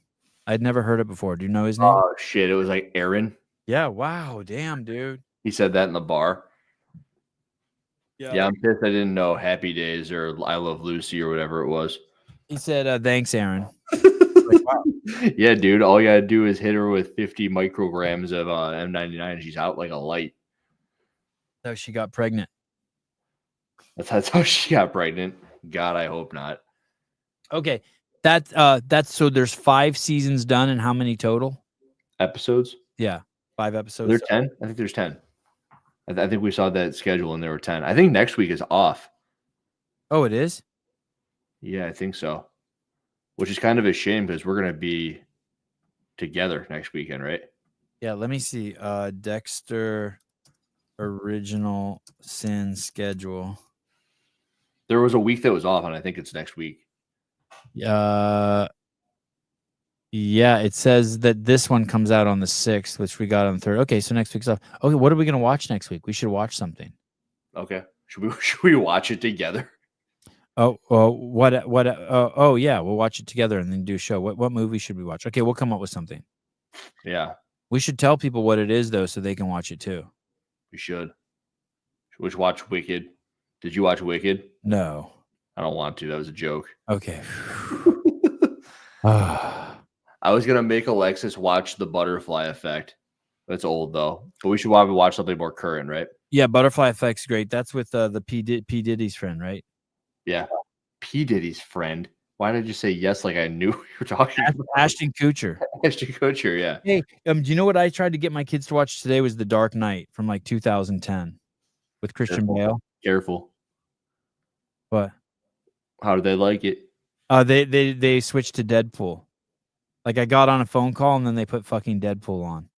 I'd never heard it before. Do you know his name? Oh shit! It was like Aaron. Yeah. Wow. Damn, dude. He said that in the bar. Yeah. I'm pissed I didn't know Happy Days or I Love Lucy or whatever it was. He said, "Thanks, Aaron." Like, wow. Yeah, dude. All you gotta do is hit her with 50 micrograms of M99, and she's out like a light. So she got pregnant. That's how she got pregnant. God, I hope not. Okay, that's so. There's 5 seasons done, and how many total episodes? Yeah, 5 episodes. There's 10. I think there's 10. I think we saw that schedule, and there were 10. I think next week is off. Oh, it is. Yeah, I think so. Which is kind of a shame because we're gonna be together next weekend, right? Yeah, let me see. Dexter original sin schedule. There was a week that was off, and I think it's next week. Yeah, it says that this one comes out on the 6th, which we got on the 3rd. Okay, so next week's off. Okay, what are we gonna watch next week? We should watch something. Okay, should we watch it together? Oh, oh yeah, we'll watch it together and then do a show. What movie should we watch? Okay, we'll come up with something. Yeah, we should tell people what it is though, so they can watch it too. We should. We should watch Wicked. Did you watch Wicked? No, I don't want to. That was a joke. Okay. I was gonna make Alexis watch The Butterfly Effect. That's old though, but we should probably watch something more current, right? Yeah, Butterfly Effect's great. That's with the P Diddy's friend, right? Yeah, P Diddy's friend. Why did you say yes? Like I knew you were talking about Ashton Kutcher. Ashton Kutcher, yeah. Hey, do you know what I tried to get my kids to watch today? Was The Dark Knight from like 2010 with Christian Bale. Careful. What? How did they like it? They switched to Deadpool. Like I got on a phone call and then they put fucking Deadpool on.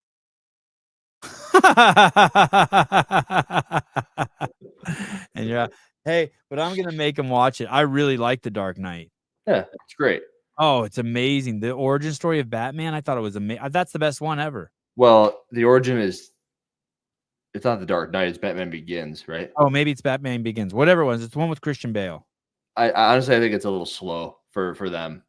And you're hey, but I'm gonna make them watch it. I really like The Dark Knight. Yeah, it's great. Oh, it's amazing. The origin story of Batman, I thought it was amazing. That's the best one ever. Well, the origin is it's not The Dark Knight, it's Batman Begins, right? Oh, maybe it's Batman Begins. Whatever it was, it's the one with Christian Bale. I honestly I think it's a little slow for them.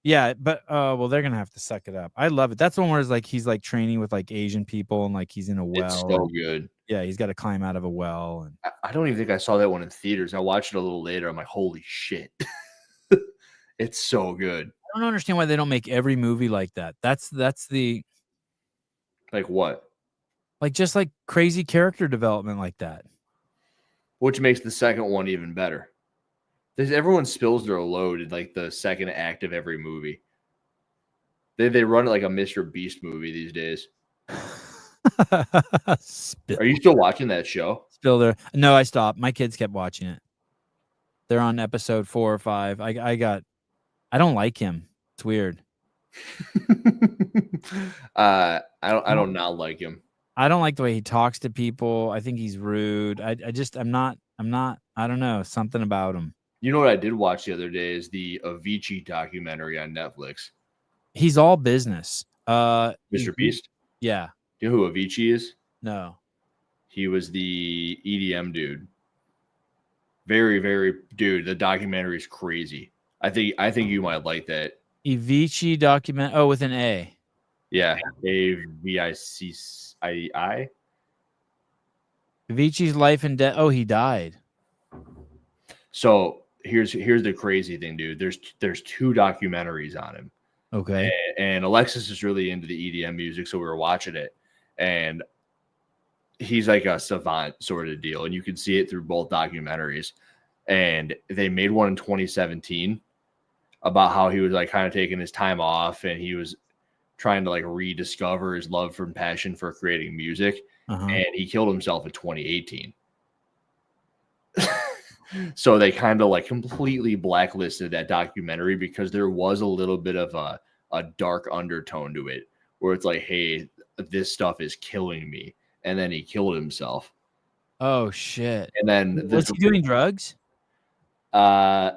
Yeah, but well, they're gonna have to suck it up. I love it. That's the one where it's like he's like training with like Asian people and like he's in a well. It's so good. Yeah, he's got to climb out of a well. And I don't even think I saw that one in theaters. I watched it a little later. I'm like, holy shit. It's so good. I don't understand why they don't make every movie like that. That's the like what? Like just like crazy character development like that. Which makes the second one even better. Everyone spills their load in like the second act of every movie. They run it like a Mr. Beast movie these days. Are you still watching that show? Spill. No, I stopped. My kids kept watching it. They're on episode 4 or 5. I don't like him. It's weird. I don't not like him. I don't like the way he talks to people. I think he's rude. I'm not, I don't know, something about him. You know what I did watch the other day is the Avicii documentary on Netflix. He's all business. Mr. Beast? Yeah. Do you know who Avicii is? No. He was the EDM dude. Very, very dude. The documentary is crazy. I think you might like that. Avicii document. Oh, with an A. Yeah, Avicii. Avicii's life and death. Oh, he died. So here's the crazy thing, dude. There's 2 documentaries on him. Okay. And Alexis is really into the EDM music, so we were watching it, and he's like a savant sort of deal, and you can see it through both documentaries. And they made one in 2017 about how he was like kind of taking his time off, and he was trying to like rediscover his love and passion for creating music. And he killed himself in 2018. So they kind of like completely blacklisted that documentary because there was a little bit of a dark undertone to it where it's like, hey, this stuff is killing me. And then he killed himself. Oh shit. And then was he doing drugs? Yeah,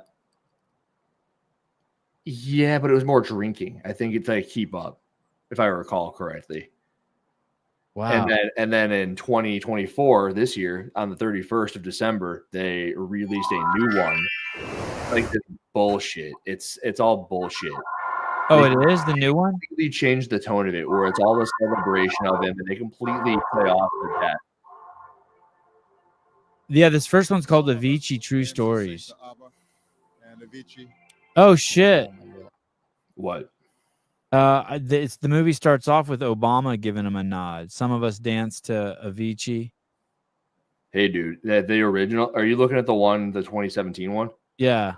but it was more drinking. I think it's like Keep Up, if I recall correctly. Wow. And then in 2024, this year, on the 31st of December, they released a new one. Like this bullshit. It's all bullshit. Oh, it is the new one? They completely changed the tone of it, where it's all a celebration of him, and they completely play off the death. Yeah, this first one's called Avicii True Stories. Oh shit. What? The movie starts off with Obama giving him a nod. Some of us dance to Avicii. Hey, dude, the original. Are you looking at the 2017 one? Yeah.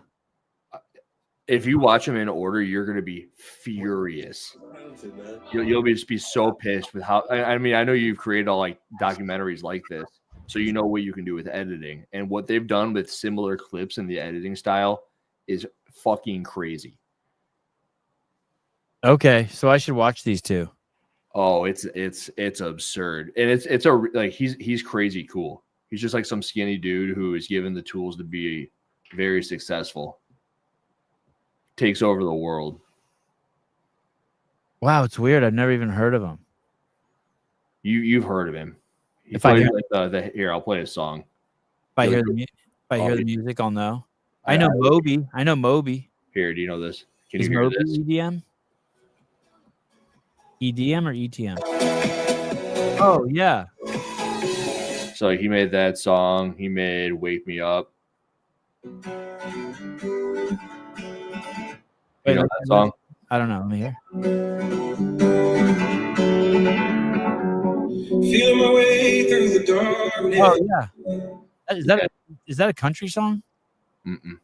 If you watch them in order, you're gonna be furious. You'll just be so pissed with how. I mean, I know you've created all like documentaries like this, so you know what you can do with editing, and what they've done with similar clips in the editing style is fucking crazy. Okay, so I should watch these 2. Oh, it's absurd, and it's a like he's crazy cool. He's just like some skinny dude who is given the tools to be very successful. Takes over the world. Wow, it's weird. I've never even heard of him. You've heard of him. If I hear, like here, I'll play a song. If I hear the music, I'll know. I know Moby. I know Moby. Here, do you know this? Can you hear this? EDM? EDM or ETM? Oh yeah. So he made that song. He made "Wake Me Up." You know that song? I don't know. Let me hear. Feeling my way through the darkness. Oh yeah. Is that a country song? Mm-mm.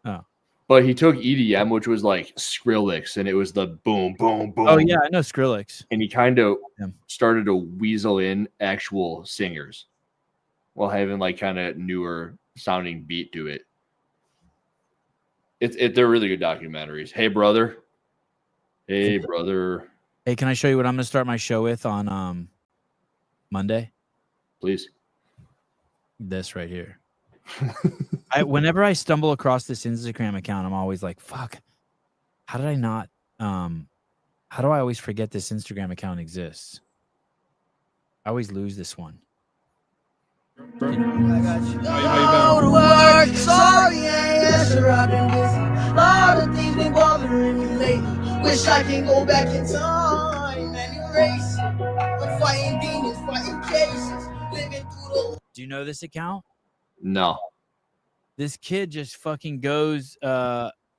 Oh. But he took EDM, which was like Skrillex, and it was the boom, boom, boom. Oh yeah, I know Skrillex. And he kind of started to weasel in actual singers while having like kind of newer sounding beat to it. They're really good documentaries. Hey brother. Hey brother. Hey, can I show you what I'm gonna start my show with on Monday? Please. This right here. Whenever I stumble across this Instagram account, I'm always like, fuck, how did I not how do I always forget this Instagram account exists? I always lose this one. I got you. How you been? Work. Sorry, yes, I've been busy. A lot of things been bothering me lately. Wish I can go back in time and erase it. I'm fighting demons, fighting cases, living through the. Do you know this account? No. This kid just fucking goes.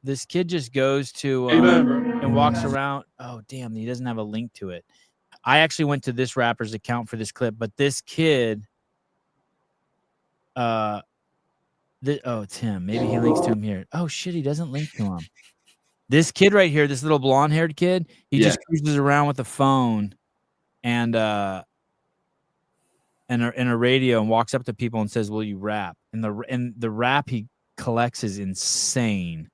This kid just goes to and walks around. Oh damn, he doesn't have a link to it. I actually went to this rapper's account for this clip, but this kid It's him. Maybe he links to him here. Oh shit, he doesn't link to him. This kid right here, this little blonde-haired kid, he just cruises around with a phone and a radio and walks up to people and says, "Will you rap?" And the rap he collects is insane.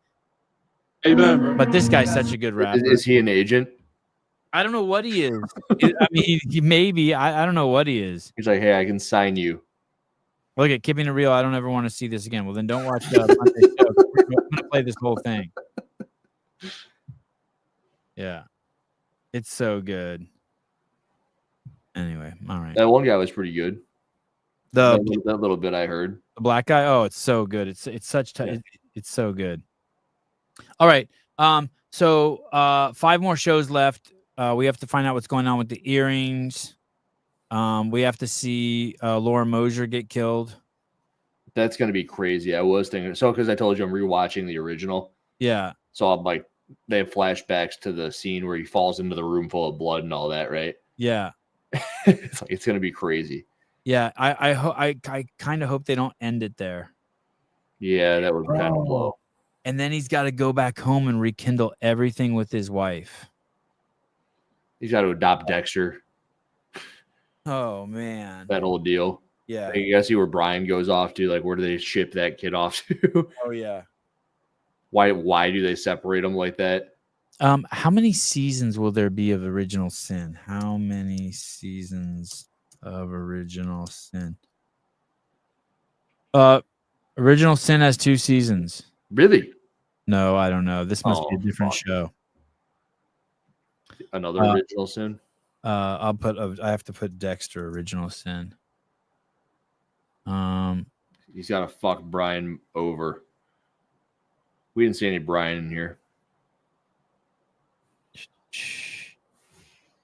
But this guy's such a good rapper. Is he an agent? I don't know what he is. I mean, he maybe. I don't know what he is. He's like, hey, I can sign you. Look at keeping it real. I don't ever want to see this again. Well, then don't watch Monday's show. I'm gonna play this whole thing. Yeah, it's so good. Anyway, all right. That one guy was pretty good. That little bit I heard. The black guy. Oh, it's so good. It's such. It's so good. All right. So 5 more shows left. We have to find out what's going on with the earrings. We have to see Laura Mosier get killed. That's gonna be crazy. I was thinking so because I told you I'm rewatching the original. Yeah. So I'm like, they have flashbacks to the scene where he falls into the room full of blood and all that, right? Yeah. It's gonna be crazy. Yeah. I kind of hope they don't end it there. Yeah, that would be kind of low. And then he's got to go back home and rekindle everything with his wife. He's got to adopt Dexter. Oh man, that whole deal. Yeah, I guess see where Brian goes off to. Like, where do they ship that kid off to? Oh yeah. Why do they separate them like that? How many seasons will there be of Original Sin? How many seasons of Original Sin? Original Sin has 2 seasons. Really? No, I don't know. This must be a different show. Another Original Sin. I have to put Dexter Original Sin. He's got to fuck Brian over. We didn't see any Brian in here.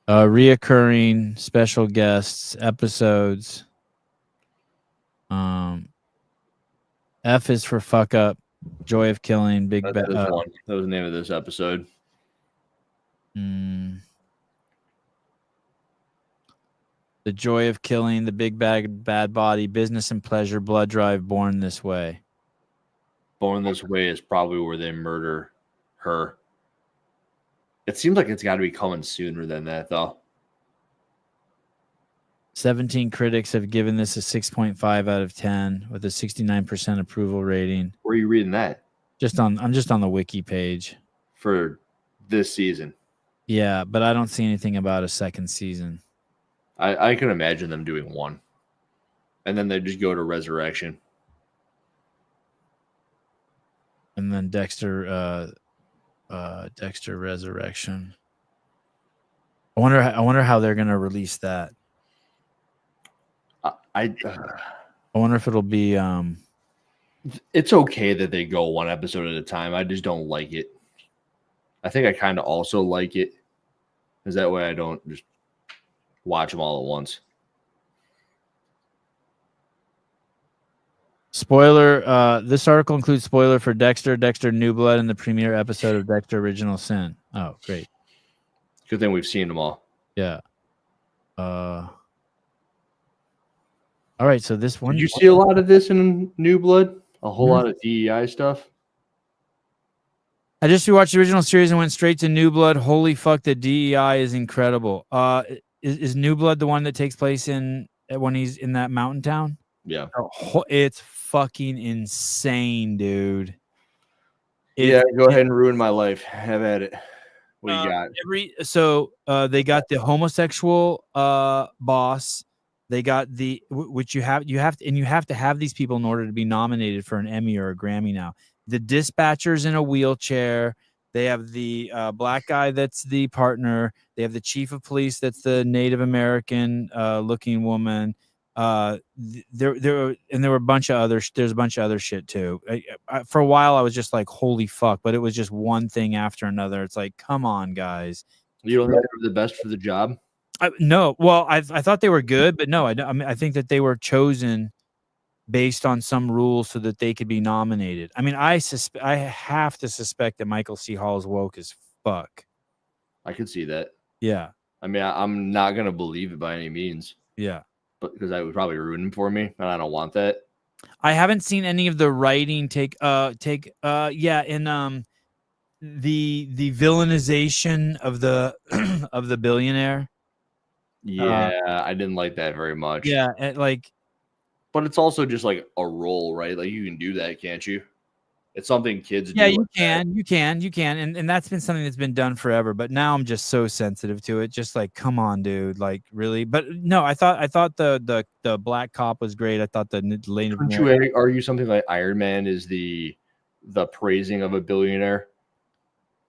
Reoccurring special guests, episodes. F is for fuck up. Joy of killing. Big That was the name of this episode. The joy of killing. The big bad body. Business and pleasure. Blood drive. Born this way. Born this way is probably where they murder her. It seems like it's got to be coming sooner than that, though. 17 critics have given this a 6.5 out of 10 with a 69% approval rating. Where are you reading that? I'm just on the wiki page for this season. Yeah, but I don't see anything about a second season. I can imagine them doing one, and then they just go to Resurrection, and then Dexter Resurrection. I wonder how they're gonna release that. I wonder if it'll be. It's okay that they go one episode at a time. I just don't like it. I think I kind of also like it, because that way I don't just watch them all at once. Spoiler. This article includes spoiler for Dexter New Blood, and the premiere episode of Dexter Original Sin. Oh, great. Good thing we've seen them all. Yeah. All right, so this one. Did you see a lot of this in New Blood? A whole lot of DEI stuff? I just rewatched the original series and went straight to New Blood. Holy fuck, the DEI is incredible. Is New Blood the one that takes place when he's in that mountain town? Yeah. It's fucking insane, dude. Go ahead and ruin my life. Have at it. What you got? They got the homosexual boss. They got which you have to have these people in order to be nominated for an Emmy or a Grammy now. The dispatcher's in a wheelchair. They have the black guy that's the partner. They have the chief of police that's the Native American looking woman. There were a bunch of other. There's a bunch of other shit too. For a while, I was just like, "Holy fuck!" But it was just one thing after another. It's like, come on, guys. You don't think they were the best for the job? No. Well, I thought they were good, but no. I think that they were chosen based on some rules so that they could be nominated. I mean, I have to suspect that Michael C. Hall is woke as fuck. I can see that. Yeah. I mean, I'm not gonna believe it by any means. Yeah. But because I would probably ruin him for me, and I don't want that. I haven't seen any of the writing take in the villainization of the of the billionaire. Yeah, I didn't like that very much. Yeah, like, but it's also just like a role, right? Like you can do that, can't you? It's something kids yeah, do. you like that. you can, and that's been something that's been done forever. But now I'm just so sensitive to it. Just like, come on, dude, like really. But no, I thought the black cop was great. I thought the Native Couldn't American. you argue something like Iron Man is the praising of a billionaire,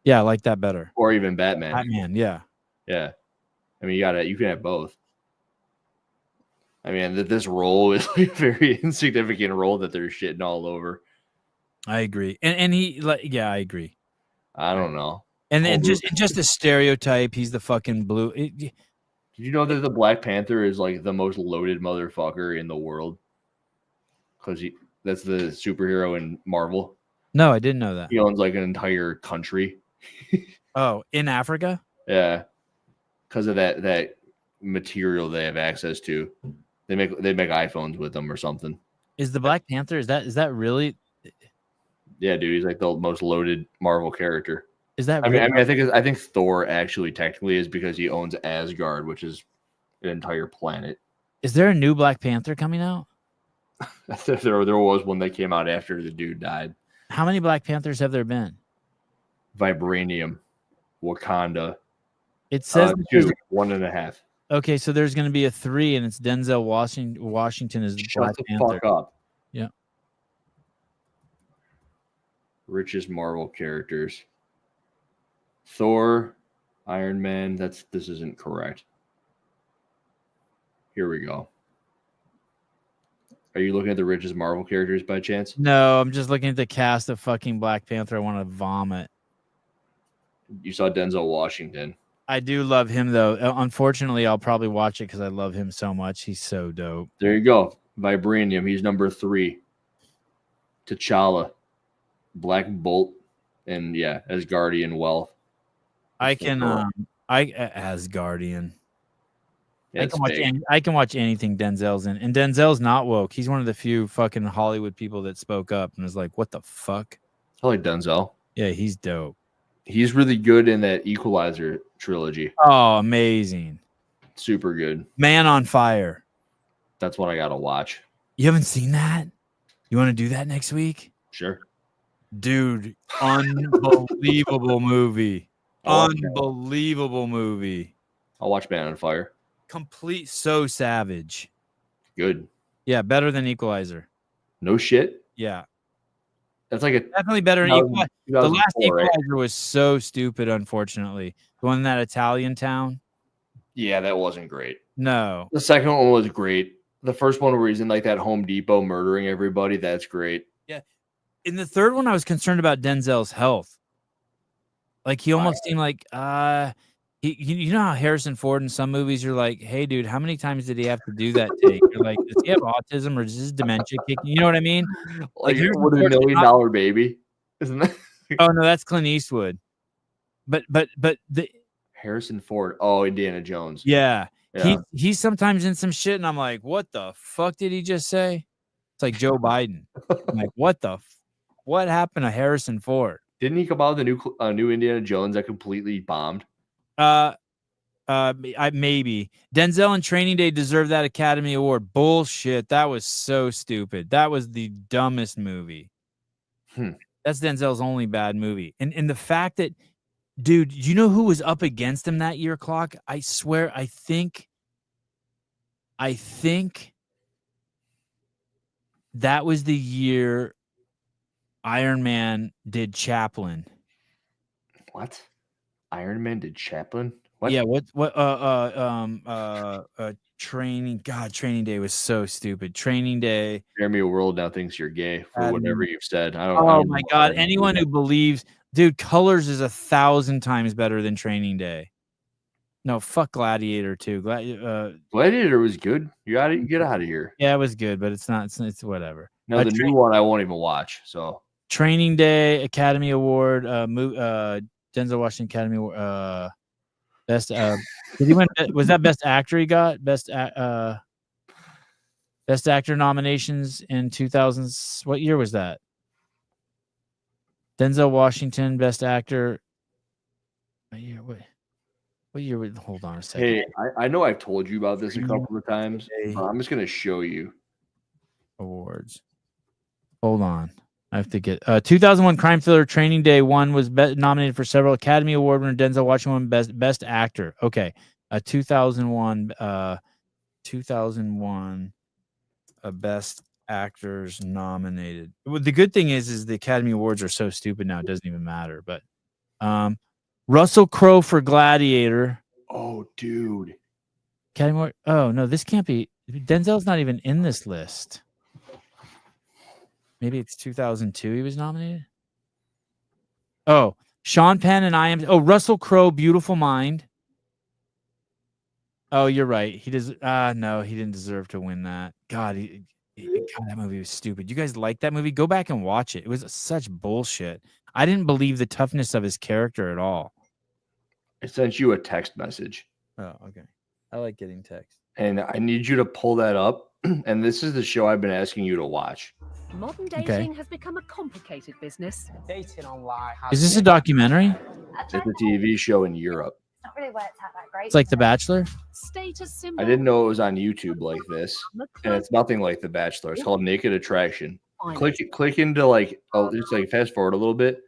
Yeah, I like that better. or even Batman? Batman, yeah. Yeah, I mean you can have both. I mean that this role is like a very insignificant role that they're shitting all over. I agree, and he like, yeah, I agree. I don't know. And then just a stereotype. He's the fucking blue. Did you know that the Black Panther is like the most loaded motherfucker in the world? Because that's the superhero in Marvel. No, I didn't know that. He owns like an entire country. Oh, in Africa? Yeah, because of that material they have access to. They make iPhones with them or something. Is the Black Panther? Is that really? Yeah, dude, he's like the most loaded Marvel character. Is that? I Really? mean, I think Thor actually technically is because he owns Asgard, which is an entire planet. Is there a new Black Panther coming out? there was one that came out after the dude died. How many Black Panthers have there been? Vibranium, Wakanda. It says 2, 1.5. Okay, so there's going to be a 3, and it's Denzel Washington as the Black Panther. Fuck up. Yeah. Richest Marvel characters. Thor, Iron Man. This isn't correct. Here we go. Are you looking at the richest Marvel characters by chance? No, I'm just looking at the cast of fucking Black Panther. I want to vomit. You saw Denzel Washington. I do love him, though. Unfortunately, I'll probably watch it because I love him so much. He's so dope. There you go. Vibranium. He's number 3. T'Challa, Black Bolt, and yeah, Asgardian wealth. I can Asgardian. Yeah, I can watch anything Denzel's in, and Denzel's not woke. He's one of the few fucking Hollywood people that spoke up and was like, "What the fuck?" I like Denzel. Yeah, he's dope. He's really good in that Equalizer trilogy. Oh, amazing! Super good. Man on Fire. That's what I gotta watch. You haven't seen that? You want to do that next week? Sure, dude. Unbelievable movie. Unbelievable movie. I'll watch Man on Fire. Complete, so savage. Good. Yeah, better than Equalizer. No shit. Yeah. That's like definitely better than Equalizer. The last Equalizer right? was so stupid, unfortunately. The one in that Italian town. Yeah, that wasn't great. No. The second one was great. The first one where he's in like that Home Depot murdering everybody, that's great. Yeah. In the third one, I was concerned about Denzel's health. Like he almost seemed like you know how Harrison Ford in some movies you're like, hey dude, how many times did he have to do that take? You're like, does he have autism or is this dementia kicking? You know what I mean? Like what, $1 million baby, isn't that? Oh no, that's Clint Eastwood. But the Harrison Ford. Oh, Indiana Jones. Yeah. He's sometimes in some shit, and I'm like, what the fuck did he just say? It's like Joe Biden. I'm like, what happened to Harrison Ford? Didn't he come out with a new Indiana Jones that completely bombed? Maybe Denzel in Training Day deserved that Academy Award. Bullshit. That was so stupid. That was the dumbest movie. That's Denzel's only bad movie. And the fact that, dude, you know who was up against him that year, Clock? I swear, I think that was the year Iron Man did Chaplin. What? Iron Man did Chaplin? What? Yeah, Training Day was so stupid. Training Day. Jeremy World now thinks you're gay for whatever you've said. I don't know my God. Anyone who believes, dude, Colors is 1,000 times better than Training Day. No, fuck Gladiator too. Gladiator was good. You gotta get out of here. Yeah, it was good, but it's not. It's whatever. No, the new one I won't even watch. So Training Day, Academy Award, Denzel Washington Academy Award, best. Did he win? Was that best actor he got? Best Best Actor nominations in 2000s. What year was that? Denzel Washington, Best Actor. What year? What year? Hold on a second. Hey, I know I've told you about this a couple of times, but I'm just going to show you. Awards. Hold on. I have to get 2001 crime thriller Training Day 1 was nominated for several Academy Award winner. Denzel Washington best actor. Okay. 2001 best actors nominated. Well, the good thing is the Academy Awards are so stupid now it doesn't even matter, but Russell Crowe for Gladiator. Oh, dude. Academy Award. Oh, no, this can't be. Denzel's not even in this list. Maybe it's 2002 he was nominated. Oh, Sean Penn and I am. Oh, Russell Crowe, Beautiful Mind. Oh, you're right. He does. No, he didn't deserve to win that. God, God, that movie was stupid. You guys like that movie? Go back and watch it. It was such bullshit. I didn't believe the toughness of his character at all. I sent you a text message. Oh, okay. I like getting text. And I need you to pull that up. And this is the show I've been asking you to watch. Modern dating has become a complicated business. Dating online. Is this a documentary? It's a TV show in Europe. Not really worked out that great. It's like The Bachelor? Status symbol. I didn't know it was on YouTube like this. And it's nothing like The Bachelor. It's called Naked Attraction. Click into like, oh, just like fast forward a little bit.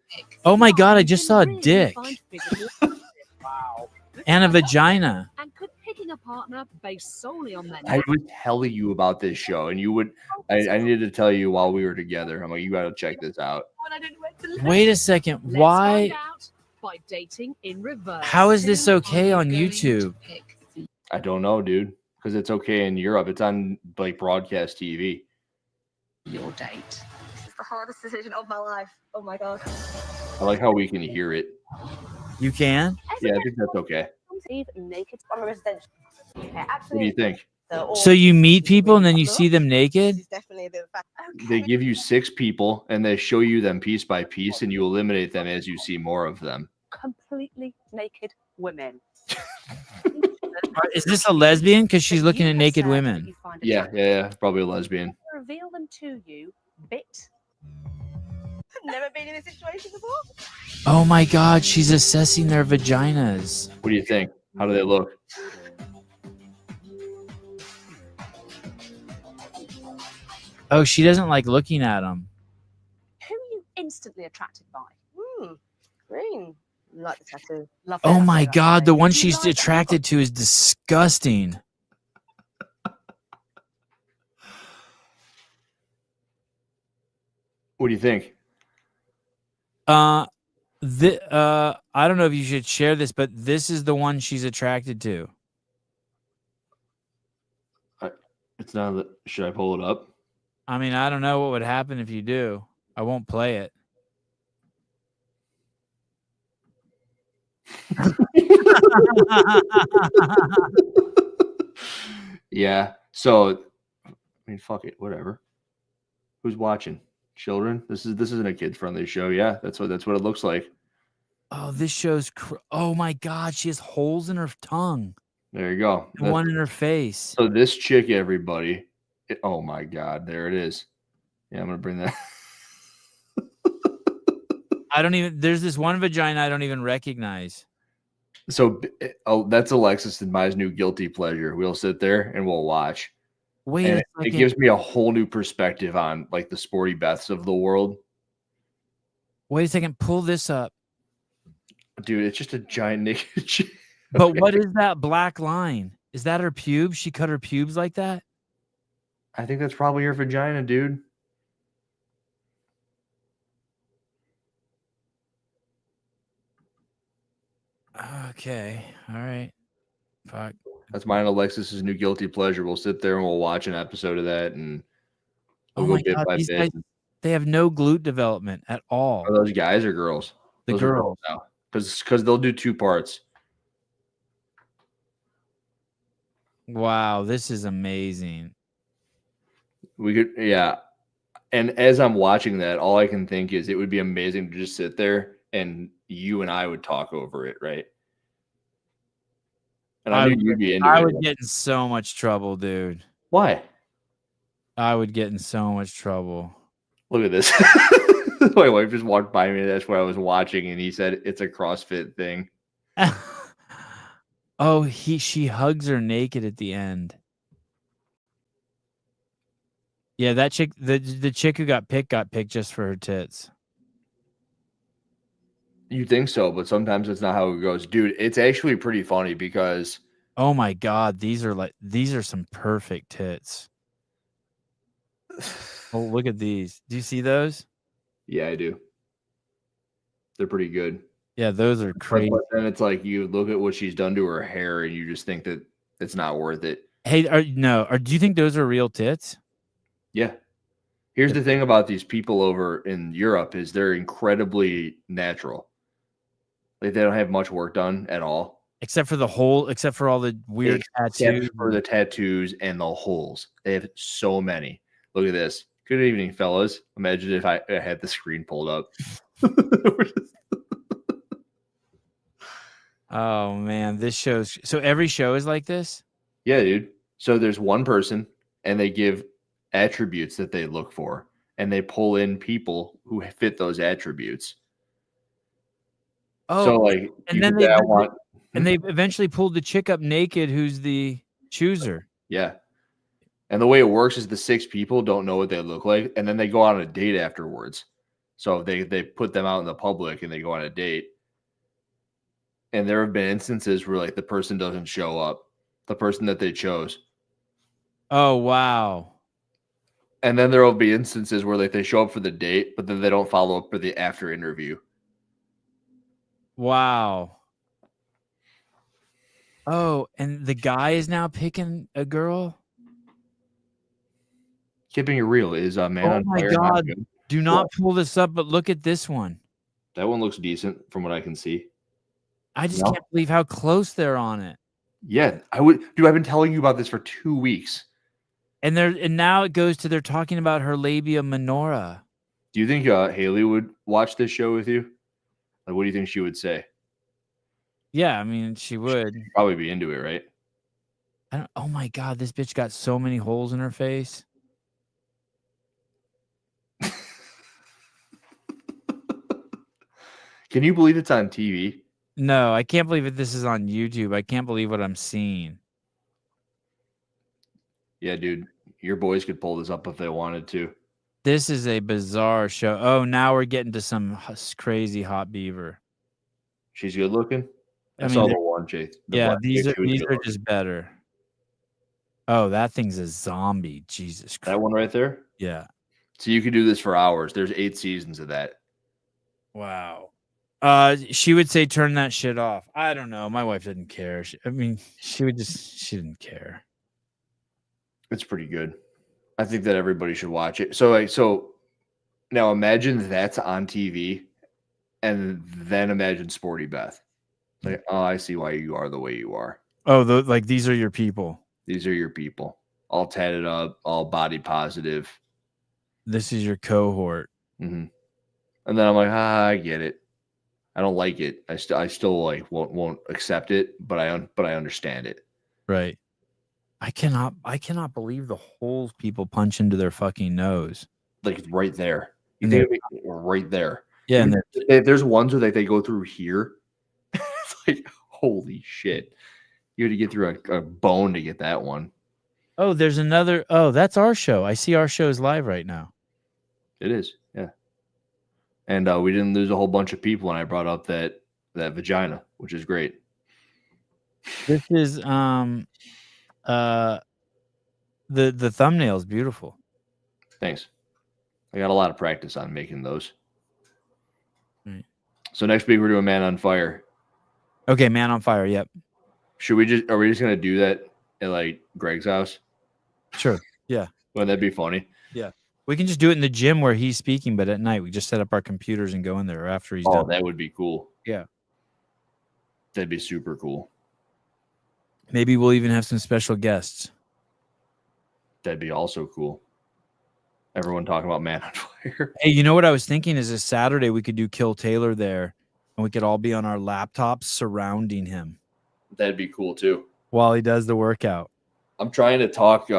Oh my God, I just saw a dick. Wow. And a vagina. And could picking a partner based solely on their I was telling you about this show, and you would. I needed to tell you while we were together. I'm like, you got to check this out. Wait a second. Why? Find out by dating in reverse. How is this okay on YouTube? I don't know, dude. Because it's okay in Europe. It's on like broadcast TV. Your date. This is the hardest decision of my life. Oh my God. I like how we can hear it. You can? Yeah, I think that's okay. Naked on a residential. Okay, What do you actually, think? So you meet people and then you see them naked? this is definitely a bit of fact. They give you 6 people, and they show you them piece by piece, and you eliminate them as you see more of them. Completely naked women. Is this a lesbian? Because she's looking at naked women. Yeah, probably a lesbian. Reveal them to you bit. Never been in this situation before. Oh my God, she's assessing their vaginas. What do you think? How do they look? Oh, she doesn't like looking at them. Who are you instantly attracted by? Green. Like the tattoo. Love Oh that. my God, the one she's attracted to is disgusting. What do you think? I don't know if you should share this, but this is the one she's attracted to. It's not. Should I pull it up? I mean, I don't know what would happen if you do. I won't play it. Yeah. So, I mean, fuck it. Whatever. Who's watching? Children. This isn't a kid friendly show. Yeah, that's what it looks like. Oh, this show's. Oh my God, she has holes in her tongue. There you go. And one in her face. So this chick, everybody. Oh my God, there it is. Yeah, I'm gonna bring that. I don't even. There's this one vagina I don't even recognize. So, that's Alexis and my new guilty pleasure. We'll sit there and we'll watch. Wait And a second. it gives me a whole new perspective on like the sporty Beths of the world. Wait a second. Pull this up. Dude, it's just a giant naked chick. But what is that black line? Is that her pubes? She cut her pubes like that? I think that's probably her vagina, dude. Okay. All right. Fuck. That's mine and Alexis's new guilty pleasure. We'll sit there and we'll watch an episode of that, and Oh we'll my go bit God. by These bit. guys, they have no glute development at all. Are those guys or girls? The Those are girls. now. Because they'll do 2 parts. Wow. This is amazing. We could, yeah. And as I'm watching that, all I can think is it would be amazing to just sit there and you and I would talk over it, right? And I knew you'd be into I it. would get in so much trouble, dude. Why? I would get in so much trouble. Look at this. My wife just walked by me. That's what I was watching, and he said it's a CrossFit thing. Oh, she hugs her naked at the end. Yeah, that chick, the chick who got picked just for her tits. You think so, but sometimes it's not how it goes. Dude, it's actually pretty funny because Oh my God, these are some perfect tits. Oh, look at these. Do you see those? yeah, I do. They're pretty good. Yeah, those are crazy. But then it's like you look at what she's done to her hair and you just think that it's not worth it. Hey, do you think those are real tits? Yeah. Here's the thing about these people over in Europe is they're incredibly natural. Like they don't have much work done at all. Except for all the weird tattoos. Except for the tattoos and the holes. They have so many. Look at this. Good evening, fellas. Imagine if I had the screen pulled up. Oh man, this shows. So every show is like this? Yeah, dude. So there's one person and they give attributes that they look for and they pull in people who fit those attributes. Oh, so like and then they eventually pulled the chick up naked who's the chooser. Yeah. And the way it works is the 6 people don't know what they look like and then they go on a date afterwards. So they put them out in the public and they go on a date. And there have been instances where like the person doesn't show up, the person that they chose. Oh, wow. And then there will be instances where like they show up for the date, but then they don't follow up for the after interview. Wow. Oh, and the guy is now picking a girl? Keeping it real is Man on Fire. Oh my God. Do not pull this up, but look at this one. That one looks decent from what I can see. I just can't believe how close they're on it. Yeah, I've been telling you about this for 2 weeks. And now it goes to they're talking about her labia minora. Do you think Haley would watch this show with you? Like, what do you think she would say? Yeah, I mean, she would. She'd probably be into it, right? Oh my God, this bitch got so many holes in her face. Can you believe it's on TV? No, I can't believe this is on YouTube. I can't believe what I'm seeing. Yeah, dude, your boys could pull this up if they wanted to. This is a bizarre show. Oh, now we're getting to some crazy hot beaver. She's good looking. I saw the one, Chase. Yeah, these are just better. Oh, that thing's a zombie. Jesus Christ. That one right there? Yeah. So you could do this for hours. There's 8 seasons of that. Wow. She would say, turn that shit off. I don't know. My wife didn't care. She didn't care. It's pretty good. I think that everybody should watch it. So now imagine that's on TV and then imagine Sporty Beth. Like, oh, I see why you are the way you are. Oh, these are your people. These are your people. All tatted up, all body positive. This is your cohort. Mm-hmm. And then I'm like, I get it. I don't like it. I still like won't accept it, but I understand it. Right. I cannot believe the holes people punch into their fucking nose. Like right there. Right there. Yeah. And there's ones where they go through here. It's like, holy shit. You had to get through a bone to get that one. Oh, there's another. Oh, that's our show. I see our show's live right now. It is. Yeah. And we didn't lose a whole bunch of people when I brought up that vagina, which is great. This is the thumbnail is beautiful. Thanks. I got a lot of practice on making those. Right. So next week we're doing Man on Fire. Okay, Man on Fire. Yep. Are we just gonna do that at like Greg's house? Sure. Yeah. Wouldn't that be funny? Yeah. We can just do it in the gym where he's speaking, but at night we just set up our computers and go in there after he's done. Oh, that would be cool. Yeah. That'd be super cool. Maybe we'll even have some special guests. That'd be also cool. Everyone talking about Man on Fire. Hey, you know what I was thinking is this Saturday we could do Kill Taylor there and we could all be on our laptops surrounding him. That'd be cool too. While he does the workout. I'm trying to talk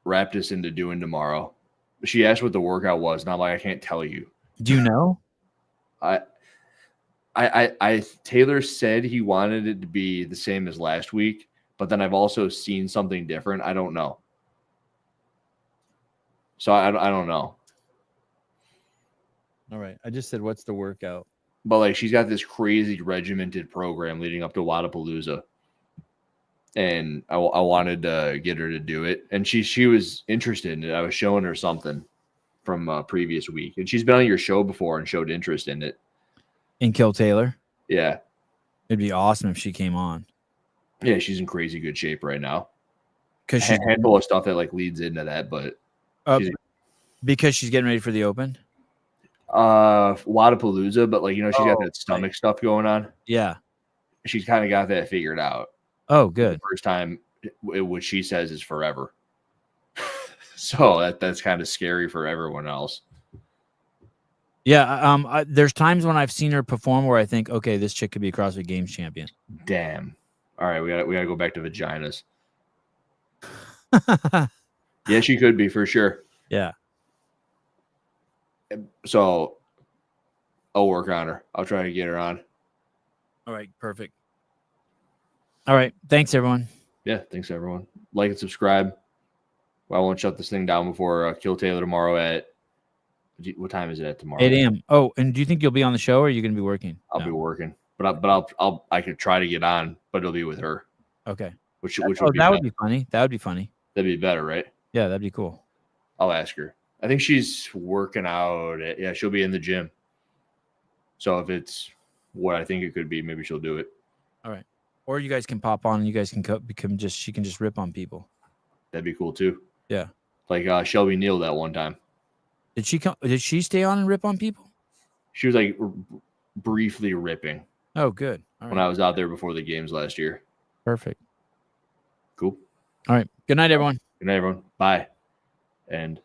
wrapped us into doing tomorrow. She asked what the workout was, and I'm like, I can't tell you. Do you know? Taylor said he wanted it to be the same as last week, but then I've also seen something different. I don't know. So I don't know. All right. I just said, what's the workout? But like, she's got this crazy regimented program leading up to Wadapalooza. And I wanted to get her to do it. And she was interested in it. I was showing her something from previous week. And she's been on your show before and showed interest in it. In Kill Taylor? Yeah. It'd be awesome if she came on. Yeah, she's in crazy good shape right now. Because she's handful of stuff that like leads into that, but because she's getting ready for the Open. Wadapalooza, but like, you know, she's got that stomach stuff going on. Yeah, she's kind of got that figured out. Oh, good. The first time, what she says is forever. So that's kind of scary for everyone else. Yeah, there's times when I've seen her perform where I think, okay, this chick could be a CrossFit Games champion. Damn. All right, we gotta go back to vaginas. Yeah, she could be for sure. Yeah. So I'll work on her. I'll try to get her on. All right, perfect. All right, thanks everyone. Yeah, thanks everyone. Like and subscribe. Well, I won't shut this thing down before Kill Taylor tomorrow at what time is it at tomorrow? 8 a.m. Oh, and do you think you'll be on the show or are you going to be working? I'll be working, but I could try to get on, but it'll be with her. Okay. Which would be that would be funny. That would be funny. That'd be better, right? Yeah, that'd be cool. I'll ask her. I think she's working out. Yeah, she'll be in the gym. So if it's what I think it could be, maybe she'll do it. All right. Or you guys can pop on and you guys can she can just rip on people. That'd be cool too. Yeah. Like Shelby Neal that one time. Did she stay on and rip on people? She was like briefly ripping. Oh, good. All right. When I was out there before the games last year. Perfect. Cool. All right. Good night, everyone. Good night, everyone. Bye. And